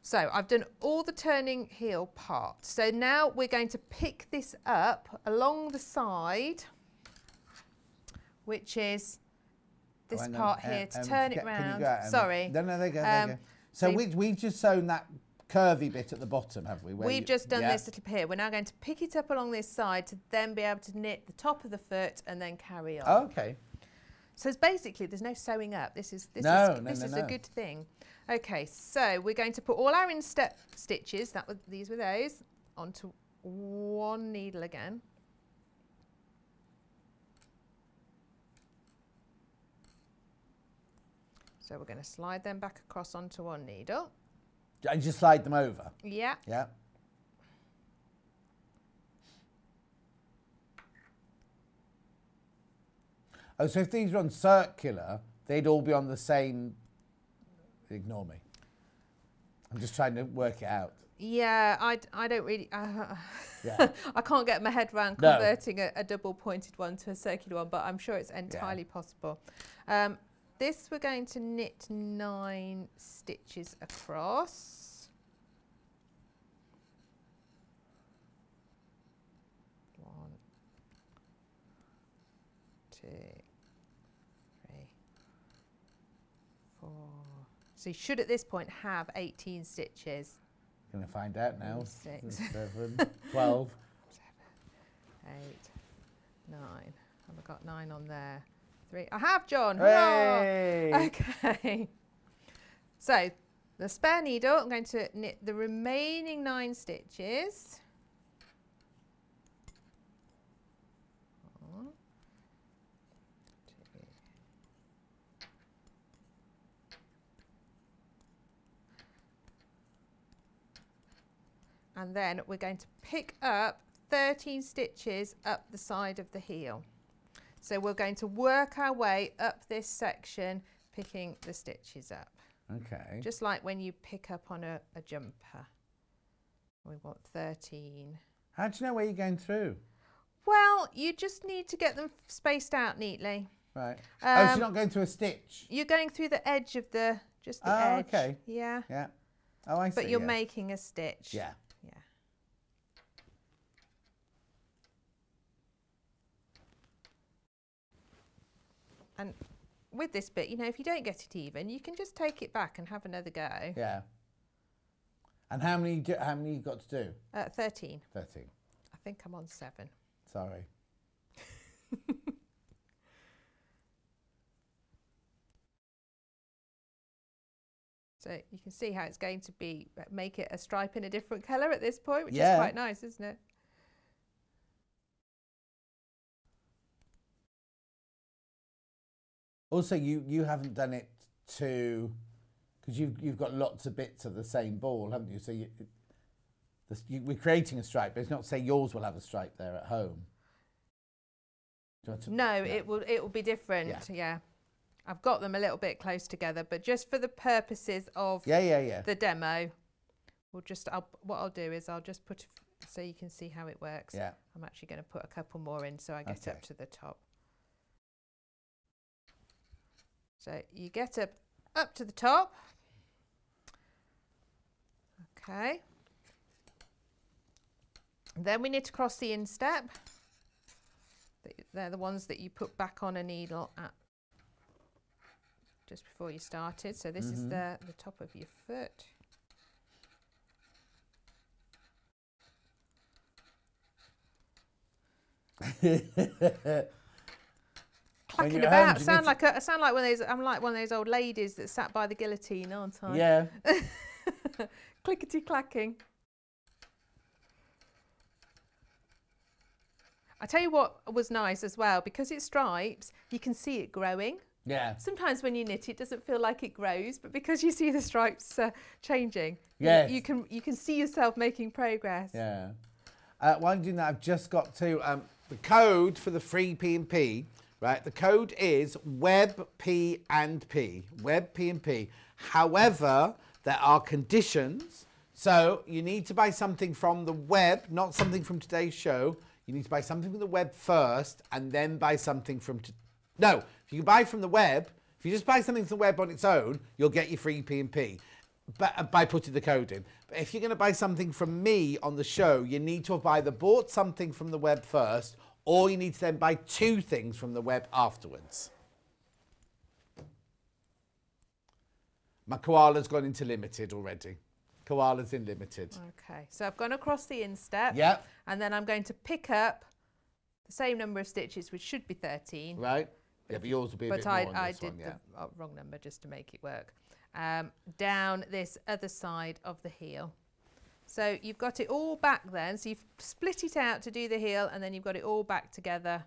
S5: So I've done all the turning heel part. So now we're going to pick this up along the side, which is this part here, to turn it round. Sorry.
S4: No, there you go, there you go. So we've just sewn that curvy bit at the bottom, have we?
S5: We've just done this little bit here. We're now going to pick it up along this side to then be able to knit the top of the foot and then carry on.
S4: Oh, okay.
S5: So it's basically, there's no sewing up. This is a good thing. Okay, so we're going to put all our instep stitches, these were those, onto one needle again. So we're going to slide them back across onto one needle.
S4: And just slide them over?
S5: Yeah.
S4: Yeah. Oh, so if these run circular, they'd all be on the same... Ignore me. I'm just trying to work it out.
S5: Yeah, I don't really.
S4: Yeah.
S5: I can't get my head around
S4: No.
S5: converting a double pointed one to a circular one, but I'm sure it's entirely possible. This we're going to knit 9 stitches across. 1, 2, 3, 4. So you should at this point have 18 stitches.
S4: Gonna find out now.
S5: 6,
S4: 7, 12.
S5: 8, 9. Have I got 9 on there? 3. I have, John.
S4: Hey!
S5: Hurrah! Okay. So the spare needle, I'm going to knit the remaining 9 stitches. 1, 2. And then we're going to pick up 13 stitches up the side of the heel. So we're going to work our way up this section, picking the stitches up.
S4: Okay.
S5: Just like when you pick up on a jumper. We want 13.
S4: How do you know where you're going through?
S5: Well, you just need to get them spaced out neatly.
S4: Right. So you're not going through a stitch?
S5: You're going through the edge of the, just the
S4: Oh,
S5: edge.
S4: okay.
S5: Yeah.
S4: Yeah. Oh, I see.
S5: But you're
S4: yeah.
S5: making a stitch.
S4: Yeah.
S5: Yeah. And with this bit, you know, if you don't get it even, you can just take it back and have another go.
S4: Yeah. And how many you got to do?
S5: 13.
S4: 13.
S5: I think I'm on 7.
S4: Sorry.
S5: So you can see how it's going to be, make it a stripe in a different colour at this point, which is
S4: Yeah.
S5: quite nice, isn't it?
S4: Also, you haven't done it to, because you've got lots of bits of the same ball, haven't you? So we're creating a stripe, but it's not to say yours will have a stripe there at home.
S5: No, yeah. it will be different. Yeah. I've got them a little bit close together, but just for the purposes of the demo, what I'll do is I'll just put, so you can see how it works.
S4: Yeah.
S5: I'm actually going to put a couple more in so I get up to the top. So you get up to the top. Okay. Then we need to cross the instep. They're the ones that you put back on a needle at just before you started. So this is the top of your foot. Clacking about. Sound like one of those. I'm like one of those old ladies that sat by the guillotine, aren't I?
S4: Yeah.
S5: Clickety clacking. I tell you what was nice as well, because it's stripes, you can see it growing.
S4: Yeah.
S5: Sometimes when you knit, it doesn't feel like it grows, but because you see the stripes changing,
S4: yes.
S5: you can see yourself making progress.
S4: Yeah. While I'm doing that, I've just got to the code for the free P&P. Right, the code is web P and P. Web P and P. However, there are conditions. So you need to buy something from the web, not something from today's show. You need to buy something from the web first, and then buy something from. No, if you buy from the web, if you just buy something from the web on its own, you'll get your free P&P, but by putting the code in. But if you're going to buy something from me on the show, you need to have either bought something from the web first, or you need to then buy 2 things from the web afterwards. My koala's gone into limited already. Koala's in limited.
S5: Okay, so I've gone across the instep.
S4: Yep.
S5: And then I'm going to pick up the same number of stitches, which should be 13.
S4: Right. Yeah, but yours will be a bit more on this
S5: I did
S4: one, yeah.
S5: the wrong number just to make it work. Down this other side of the heel. So you've got it all back then. So you've split it out to do the heel, and then you've got it all back together.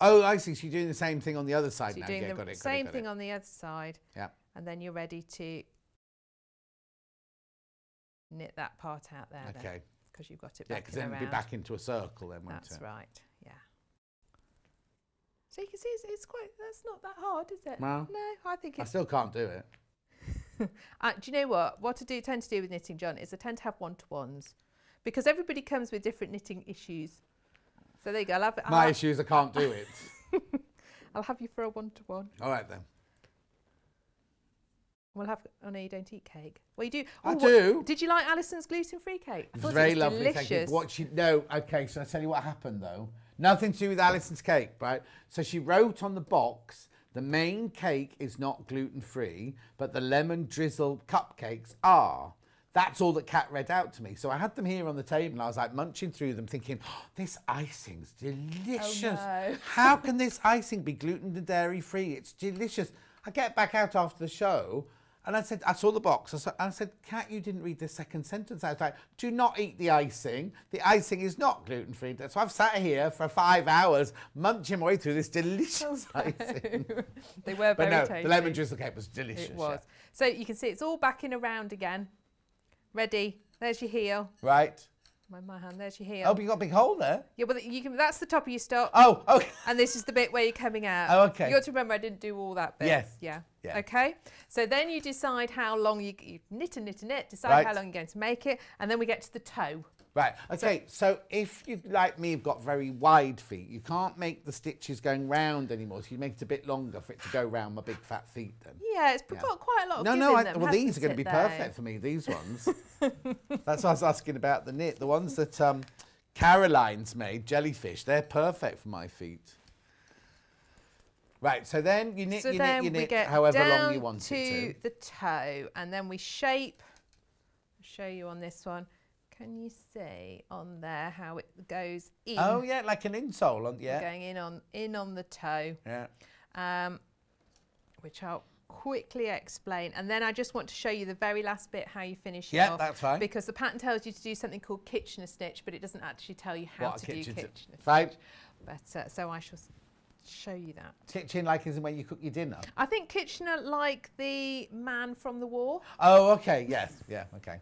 S4: Oh, I see. So you're doing the same thing on the other side
S5: So
S4: now.
S5: you're doing
S4: Yeah,
S5: the
S4: got it,
S5: same
S4: got
S5: thing
S4: it.
S5: on the other side.
S4: Yeah.
S5: And then you're ready to knit that part out there.
S4: Okay.
S5: Because you've got it
S4: Yeah,
S5: back
S4: because then it'll be back into a circle then, won't it?
S5: That's right. Yeah. So you can see it's quite. That's not that hard, is it?
S4: No.
S5: No, I think
S4: I
S5: it's.
S4: still can't do it.
S5: Do you know what? What I tend to do with knitting, John, is I tend to have one-to-ones because everybody comes with different knitting issues. So there you go.
S4: My issues, I can't do it.
S5: I'll have you for a one-to-one.
S4: All right then.
S5: We'll have. Oh no, you don't eat cake. Well, you do.
S4: I do.
S5: Did you like Alison's gluten-free cake?
S4: It was very lovely.
S5: Delicious.
S4: Thank you. What she okay. So I tell you what happened though. Nothing to do with Alison's cake, right? So she wrote on the box, the main cake is not gluten-free, but the lemon drizzled cupcakes are. That's all that Kat read out to me. So I had them here on the table and I was like munching through them thinking, oh, this icing's delicious.
S5: Oh, no.
S4: How can this icing be gluten and dairy free? It's delicious. I get back out after the show and I said, I saw the box. I said, Kat, you didn't read the second sentence. I was like, do not eat the icing. The icing is not gluten free. So I've sat here for 5 hours munching my way through this delicious icing.
S5: They were very tasty.
S4: The lemon drizzle cake was delicious.
S5: It was. Yeah. So you can see it's all backing around again. Ready. There's your heel.
S4: Right.
S5: My hand. There's your heel.
S4: Oh, but you got a big hole there.
S5: Yeah, well, you can. That's the top of your stock.
S4: Oh, okay.
S5: And this is the bit where you're coming out.
S4: Oh, okay.
S5: You got to remember I didn't do all that bit.
S4: Yes.
S5: Yeah.
S4: Yeah.
S5: Okay. So then you decide how long you knit and knit and knit. Decide how long you're going to make it, and then we get to the toe.
S4: Right. Okay. So if you, like me, have got very wide feet, you can't make the stitches going round anymore. So you make it a bit longer for it to go round my big fat feet. Then.
S5: Yeah, it's got quite a lot of.
S4: Well, these are going to be perfect for me. These ones. That's what I was asking about the knit. The ones that Caroline's made, Jellyfish, they're perfect for my feet. Right. So then you knit, you knit, however long you want it to.
S5: The toe, and then we shape. I'll show you on this one. Can you see on there how it goes in?
S4: Oh yeah, like an insole on
S5: Going in on the toe.
S4: Yeah.
S5: Which I'll quickly explain, and then I just want to show you the very last bit how you finish it off.
S4: Yeah, that's fine.
S5: Because the pattern tells you to do something called Kitchener stitch, but it doesn't actually tell you how to do Kitchener stitch.
S4: Fine.
S5: But so I shall show you that.
S4: Kitchen like is when you cook your dinner.
S5: I think Kitchener like the man from the war.
S4: Oh, okay. Yes. Yeah. Okay.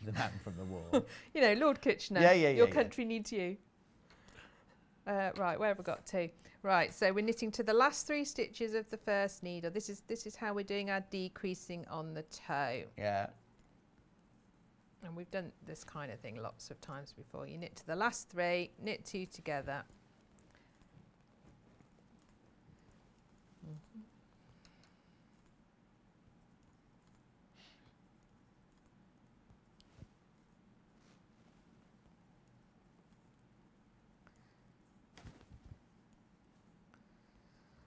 S4: The man from the war.
S5: You know, Lord Kitchener.
S4: Yeah.
S5: Your country needs you. Right, where have I got to? Right, so we're knitting to the last 3 stitches of the first needle. This is how we're doing our decreasing on the toe.
S4: Yeah.
S5: And we've done this kind of thing lots of times before. You knit to the last 3, knit 2 together.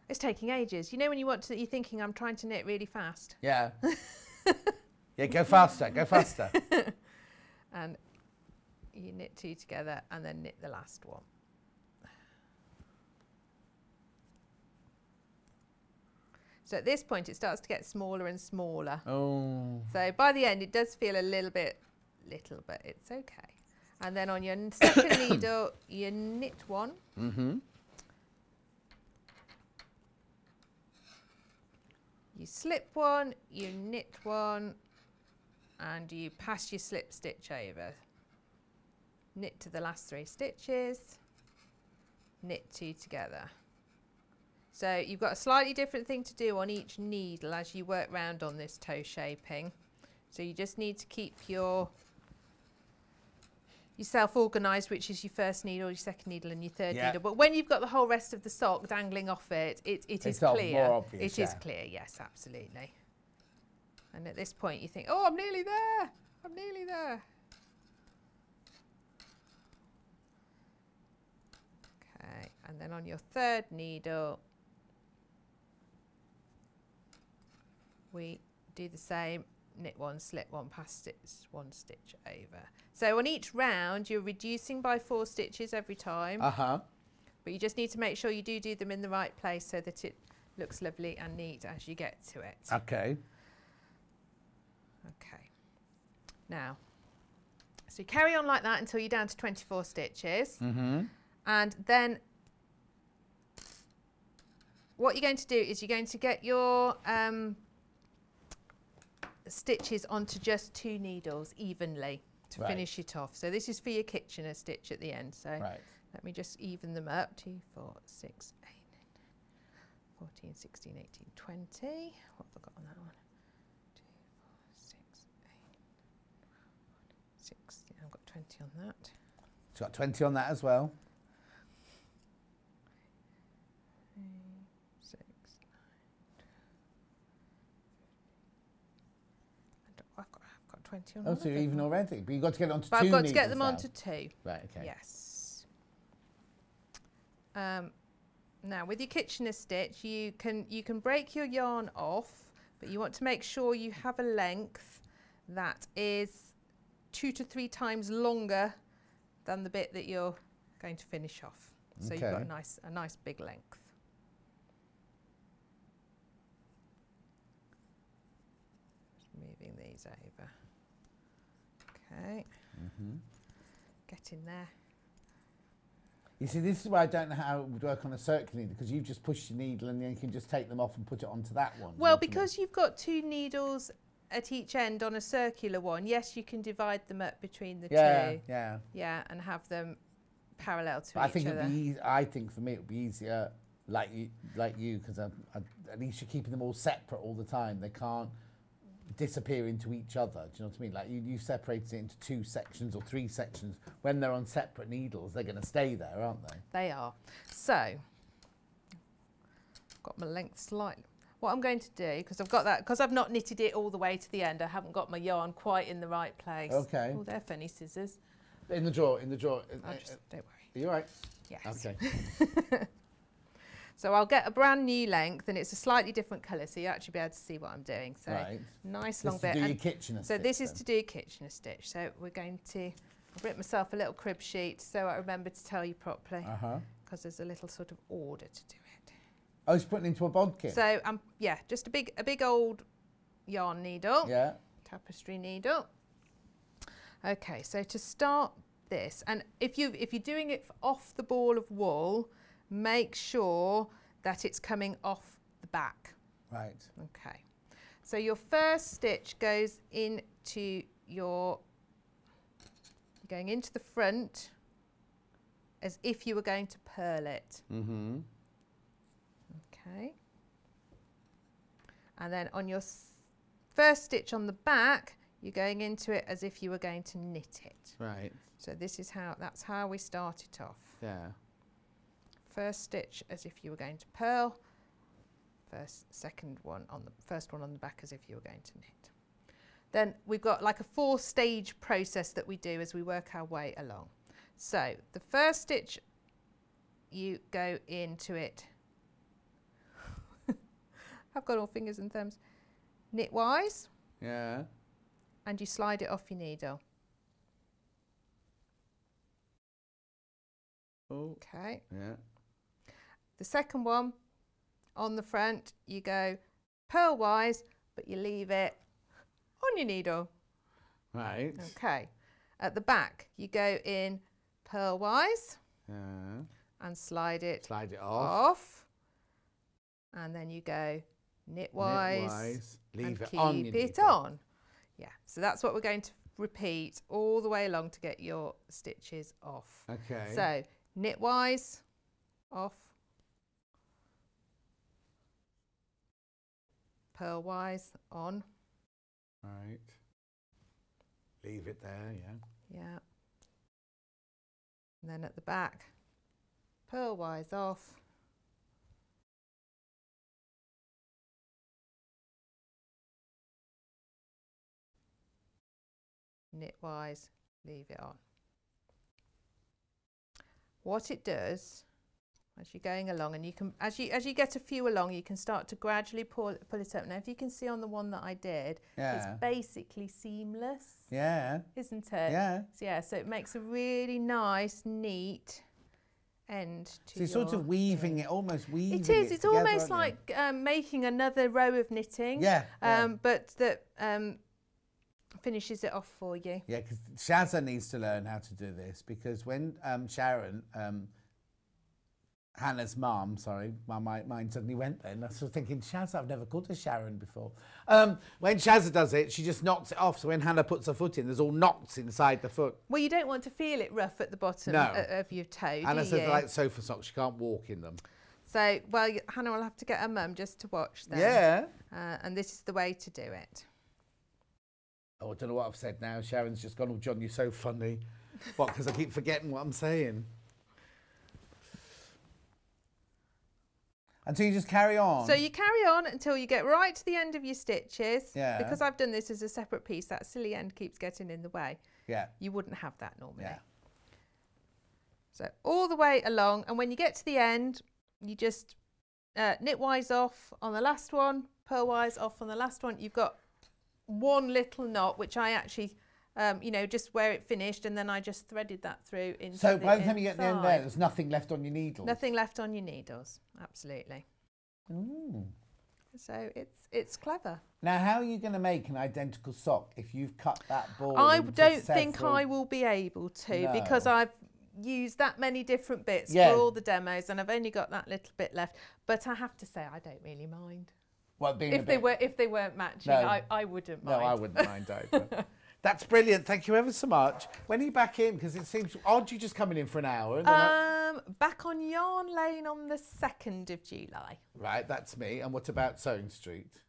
S5: It's taking ages. You know when you're thinking I'm trying to knit really fast?
S4: Yeah. Yeah, go faster, go faster.
S5: And you knit 2 together and then knit the last one. So at this point it starts to get smaller and smaller.
S4: Oh.
S5: So by the end it does feel a little, but it's okay. And then on your second needle you knit 1.
S4: Mm-hmm.
S5: You slip 1, you knit 1, and you pass your slip stitch over. Knit to the last 3 stitches, knit 2 together. So you've got a slightly different thing to do on each needle as you work round on this toe shaping. So you just need to keep yourself organised, which is your first needle, your second needle and your third needle. But when you've got the whole rest of the sock dangling off it, it is clear.
S4: More obvious,
S5: it is clear, yes, absolutely. And at this point you think, oh, I'm nearly there. I'm nearly there. Okay, and then on your third needle, we do the same. Knit 1, slip 1, pass stitch 1 stitch over. So on each round you're reducing by 4 stitches every time.
S4: Uh-huh.
S5: But you just need to make sure you do them in the right place so that it looks lovely and neat as you get to it.
S4: Okay.
S5: Okay. Now, so you carry on like that until you're down to 24 stitches.
S4: Mm-hmm.
S5: And then what you're going to do is you're going to get your stitches onto just 2 needles evenly to finish it off. So this is for your Kitchener stitch at the end. So let me just even them up. 2, 4, 6, 8, 14, 16, 18, 20. What have I got on that one? 2, 4, 6, 8, 6. Yeah, I've got 20 on that.
S4: It's got 20 on that as well.
S5: 3, 6, 9. I've got 20 on.
S4: Oh, so you're even already. But you've got to get it onto
S5: but
S4: 2
S5: I've got to
S4: needles
S5: get them
S4: now.
S5: onto 2.
S4: Right, okay.
S5: Yes. Now with your Kitchener stitch, you can break your yarn off, but you want to make sure you have a length that is 2 to 3 times longer than the bit that you're going to finish off. So
S4: Okay.
S5: you've got a nice big length. Just moving these over. Okay. Get in there.
S4: You see, this is why I don't know how it would work on a circular needle, because you just push your needle and then you can just take them off and put it onto that one.
S5: Well, because you've got 2 needles at each end on a circular one, yes, you can divide them up between the 2.
S4: Yeah.
S5: Yeah, and have them parallel to
S4: But
S5: each other.
S4: I think for me it would be easier like you, because at least you're keeping them all separate all the time. They can't disappear into each other. Do you know what I mean? Like you separated it into 2 sections or 3 sections. When they're on separate needles, they're going to stay there, aren't they?
S5: They are. So, I've got my length slightly. What I'm going to do, because I've got that, because I've not knitted it all the way to the end, I haven't got my yarn quite in the right place.
S4: Okay.
S5: Oh, they're funny scissors.
S4: In the drawer.
S5: Don't worry.
S4: Are you all right?
S5: Yes.
S4: Okay.
S5: So I'll get a brand new length, and it's a slightly different colour, so you actually be able to see what I'm doing. So
S4: Right.
S5: nice
S4: This
S5: long
S4: is
S5: bit.
S4: to do
S5: And
S4: your Kitchener
S5: so
S4: stitch
S5: this is
S4: then.
S5: to do Kitchener stitch. So we're going to, I've written myself a little crib sheet so I remember to tell you properly, because there's a little sort of order to do it.
S4: Oh, it's putting into a bodkin.
S5: So yeah, just a big old yarn needle.
S4: Yeah.
S5: Tapestry needle. Okay, so to start this, and if you're doing it off the ball of wool, make sure that it's coming off the back.
S4: Right.
S5: Okay. So your first stitch goes into going into the front as if you were going to purl it.
S4: Mm-hmm.
S5: Okay. And then on your first stitch on the back, you're going into it as if you were going to knit it.
S4: Right.
S5: So that's how we start it off.
S4: Yeah.
S5: First stitch as if you were going to purl. First one on the back as if you were going to knit. Then we've got like a 4-stage process that we do as we work our way along. So the first stitch, you go into it. I've got all fingers and thumbs. Knitwise.
S4: Yeah.
S5: And you slide it off your needle.
S4: Oh.
S5: Okay.
S4: Yeah.
S5: The second one, on the front, you go purlwise, but you leave it on your needle.
S4: Right.
S5: Okay. At the back, you go in purlwise and slide it off. And then you go knitwise
S4: leave
S5: and
S4: it on
S5: keep
S4: your
S5: it
S4: needle.
S5: on. Yeah, so that's what we're going to repeat all the way along to get your stitches off.
S4: Okay.
S5: So knitwise, off, purlwise, on.
S4: Right. Leave it there, yeah.
S5: Yeah. And then at the back, purlwise off. Knitwise, leave it on. What it does, as you're going along, and you can, as you get a few along, you can start to gradually pull it up. Now, if you can see on the one that I did, it's basically seamless.
S4: Yeah.
S5: Isn't it?
S4: Yeah.
S5: So, yeah, so it makes a really nice, neat end to
S4: So you're sort of weaving it, almost weaving it.
S5: It is. It's
S4: together,
S5: almost
S4: aren't you?
S5: like making another row of knitting.
S4: Yeah.
S5: But that finishes it off for you.
S4: Yeah, because Shazza needs to learn how to do this, because when Sharon, Hannah's mum, sorry, my mind suddenly went there, and I was sort of thinking, Shazza, I've never called her Sharon before. When Shazza does it, she just knocks it off, so when Hannah puts her foot in, there's all knots inside the foot.
S5: Well, you don't want to feel it rough at the bottom
S4: No.
S5: of your toe,
S4: Hannah
S5: do
S4: says
S5: you?
S4: like sofa socks, she can't walk in them.
S5: So, well, Hannah will have to get her mum just to watch them.
S4: Yeah.
S5: And this is the way to do it.
S4: Oh, I don't know what I've said now. Sharon's just gone, oh, John, you're so funny. What, because I keep forgetting what I'm saying? And so you just carry on?
S5: So you carry on until you get right to the end of your stitches.
S4: Yeah.
S5: Because I've done this as a separate piece, that silly end keeps getting in the way.
S4: Yeah.
S5: You wouldn't have that normally.
S4: Yeah.
S5: So all the way along, and when you get to the end, you just knitwise off on the last one, purlwise off on the last one. You've got one little knot, which I actually, you know, just where it finished, and then I just threaded that through into
S4: So by the time you get to the end there, there's nothing left on your needles?
S5: Nothing left on your needles, absolutely.
S4: Ooh.
S5: So it's clever.
S4: Now, how are you going to make an identical sock if you've cut that ball?
S5: I
S4: into
S5: don't think
S4: several...
S5: I will be able to
S4: No.
S5: because I've used that many different bits
S4: Yeah.
S5: for all the demos, and I've only got that little bit left. But I have to say, I don't really mind.
S4: Well, being
S5: If they weren't matching,
S4: No.
S5: I wouldn't mind.
S4: No, I wouldn't mind either. That's brilliant. Thank you ever so much. When are you back in? Because it seems odd you just coming in for an hour. And then
S5: Back on Yarn Lane on the 2nd of July.
S4: Right, that's me. And what about Sewing Street?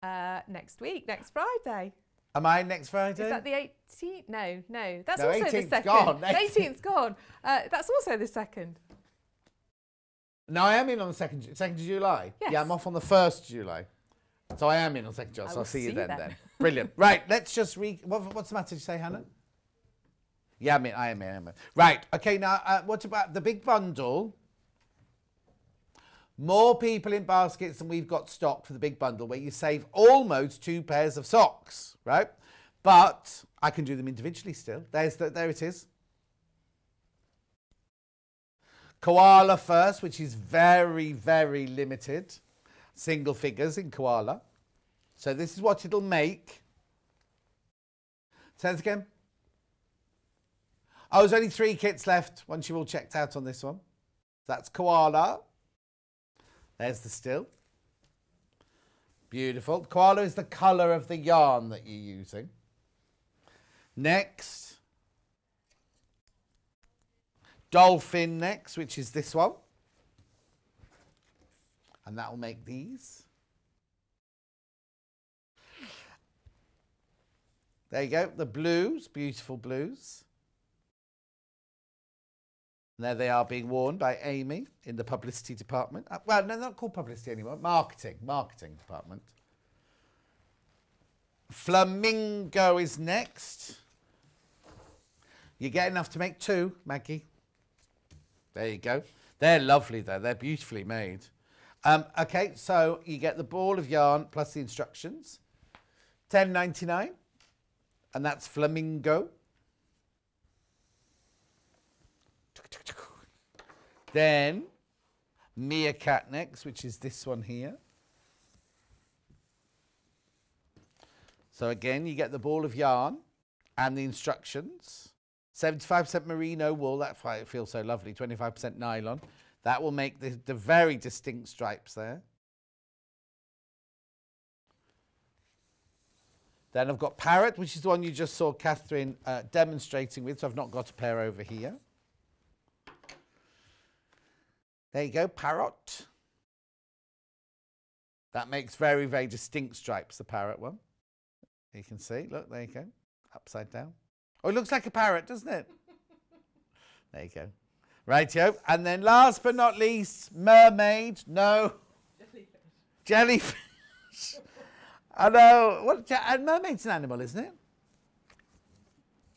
S5: Next week, next Friday.
S4: Am I next Friday?
S5: Is that the 18th? No. That's
S4: No,
S5: also the
S4: 18th's
S5: 2nd.
S4: gone.
S5: The 18th's gone. That's also the 2nd.
S4: No, I am in on the 2nd of July.
S5: Yes.
S4: Yeah, I'm off on the 1st of July. So I am in on 2nd of July, so
S5: will
S4: I'll see you
S5: see
S4: then.
S5: you then.
S4: Brilliant. Right, let's just what's the matter? Did you say, Hannah? Yeah, I am in. Right, okay, now, what about the big bundle? More people in baskets than we've got stock for the big bundle, where you save almost 2 pairs of socks, right? But I can do them individually still. There it is. Koala first, which is very, very limited. Single figures in Koala. So this is what it'll make. Say it again. Oh, there's only 3 kits left once you've all checked out on this one. That's Koala. There's the still. Beautiful. Koala is the colour of the yarn that you're using. Next. Dolphin next, which is this one. And that will make these. There you go. The blues, beautiful blues. And there they are being worn by Amy in the publicity department. Well, no, they're not called publicity anymore. Marketing department. Flamingo is next. You get enough to make 2, Maggie. There you go. They're lovely though. They're beautifully made. Okay, so you get the ball of yarn plus the instructions. $10.99. And that's Flamingo. Then Meerkat next, which is this one here. So again, you get the ball of yarn and the instructions. 75% merino wool, that's why it feels so lovely. 25% nylon. That will make the very distinct stripes there. Then I've got Parrot, which is the one you just saw Katharine demonstrating with, so I've not got a pair over here. There you go, Parrot. That makes very, very distinct stripes, the Parrot one. You can see, look, there you go, upside down. Oh, it looks like a parrot, doesn't it? There you go. Rightio. And then last but not least, Mermaid. No. Jellyfish. I know. And mermaid's an animal, isn't it?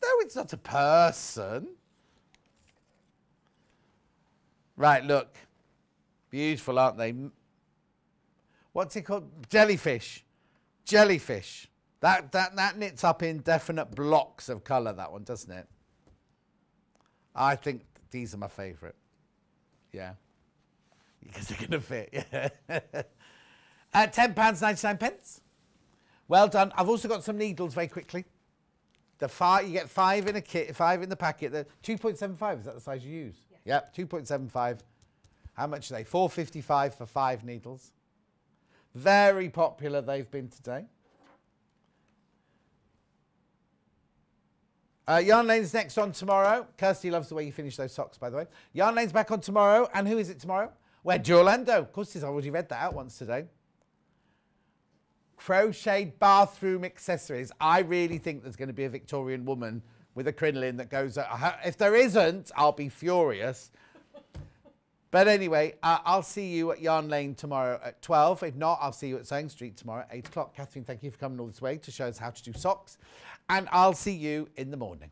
S4: No, it's not a person. Right, look. Beautiful, aren't they? What's it called? Jellyfish. Jellyfish. That knits up in definite blocks of colour, that one, doesn't it? I think these are my favourite. Yeah. Because they're going to fit, yeah. At £10.99. Well done. I've also got some needles very quickly. You get 5 in a kit, 5 in the packet. They're 2.75, is that the size you use? Yeah. Yep, 2.75. How much are they? $4.55 for 5 needles. Very popular they've been today. Yarn Lane's next on tomorrow. Kirsty loves the way you finish those socks, by the way. Yarn Lane's back on tomorrow. And who is it tomorrow? Where do Orlando? Of course, I've already read that out once today. Crocheted bathroom accessories. I really think there's going to be a Victorian woman with a crinoline that goes... if there isn't, I'll be furious. But anyway, I'll see you at Yarn Lane tomorrow at 12. If not, I'll see you at Sewing Street tomorrow at 8 o'clock. Katharine, thank you for coming all this way to show us how to do socks. And I'll see you in the morning.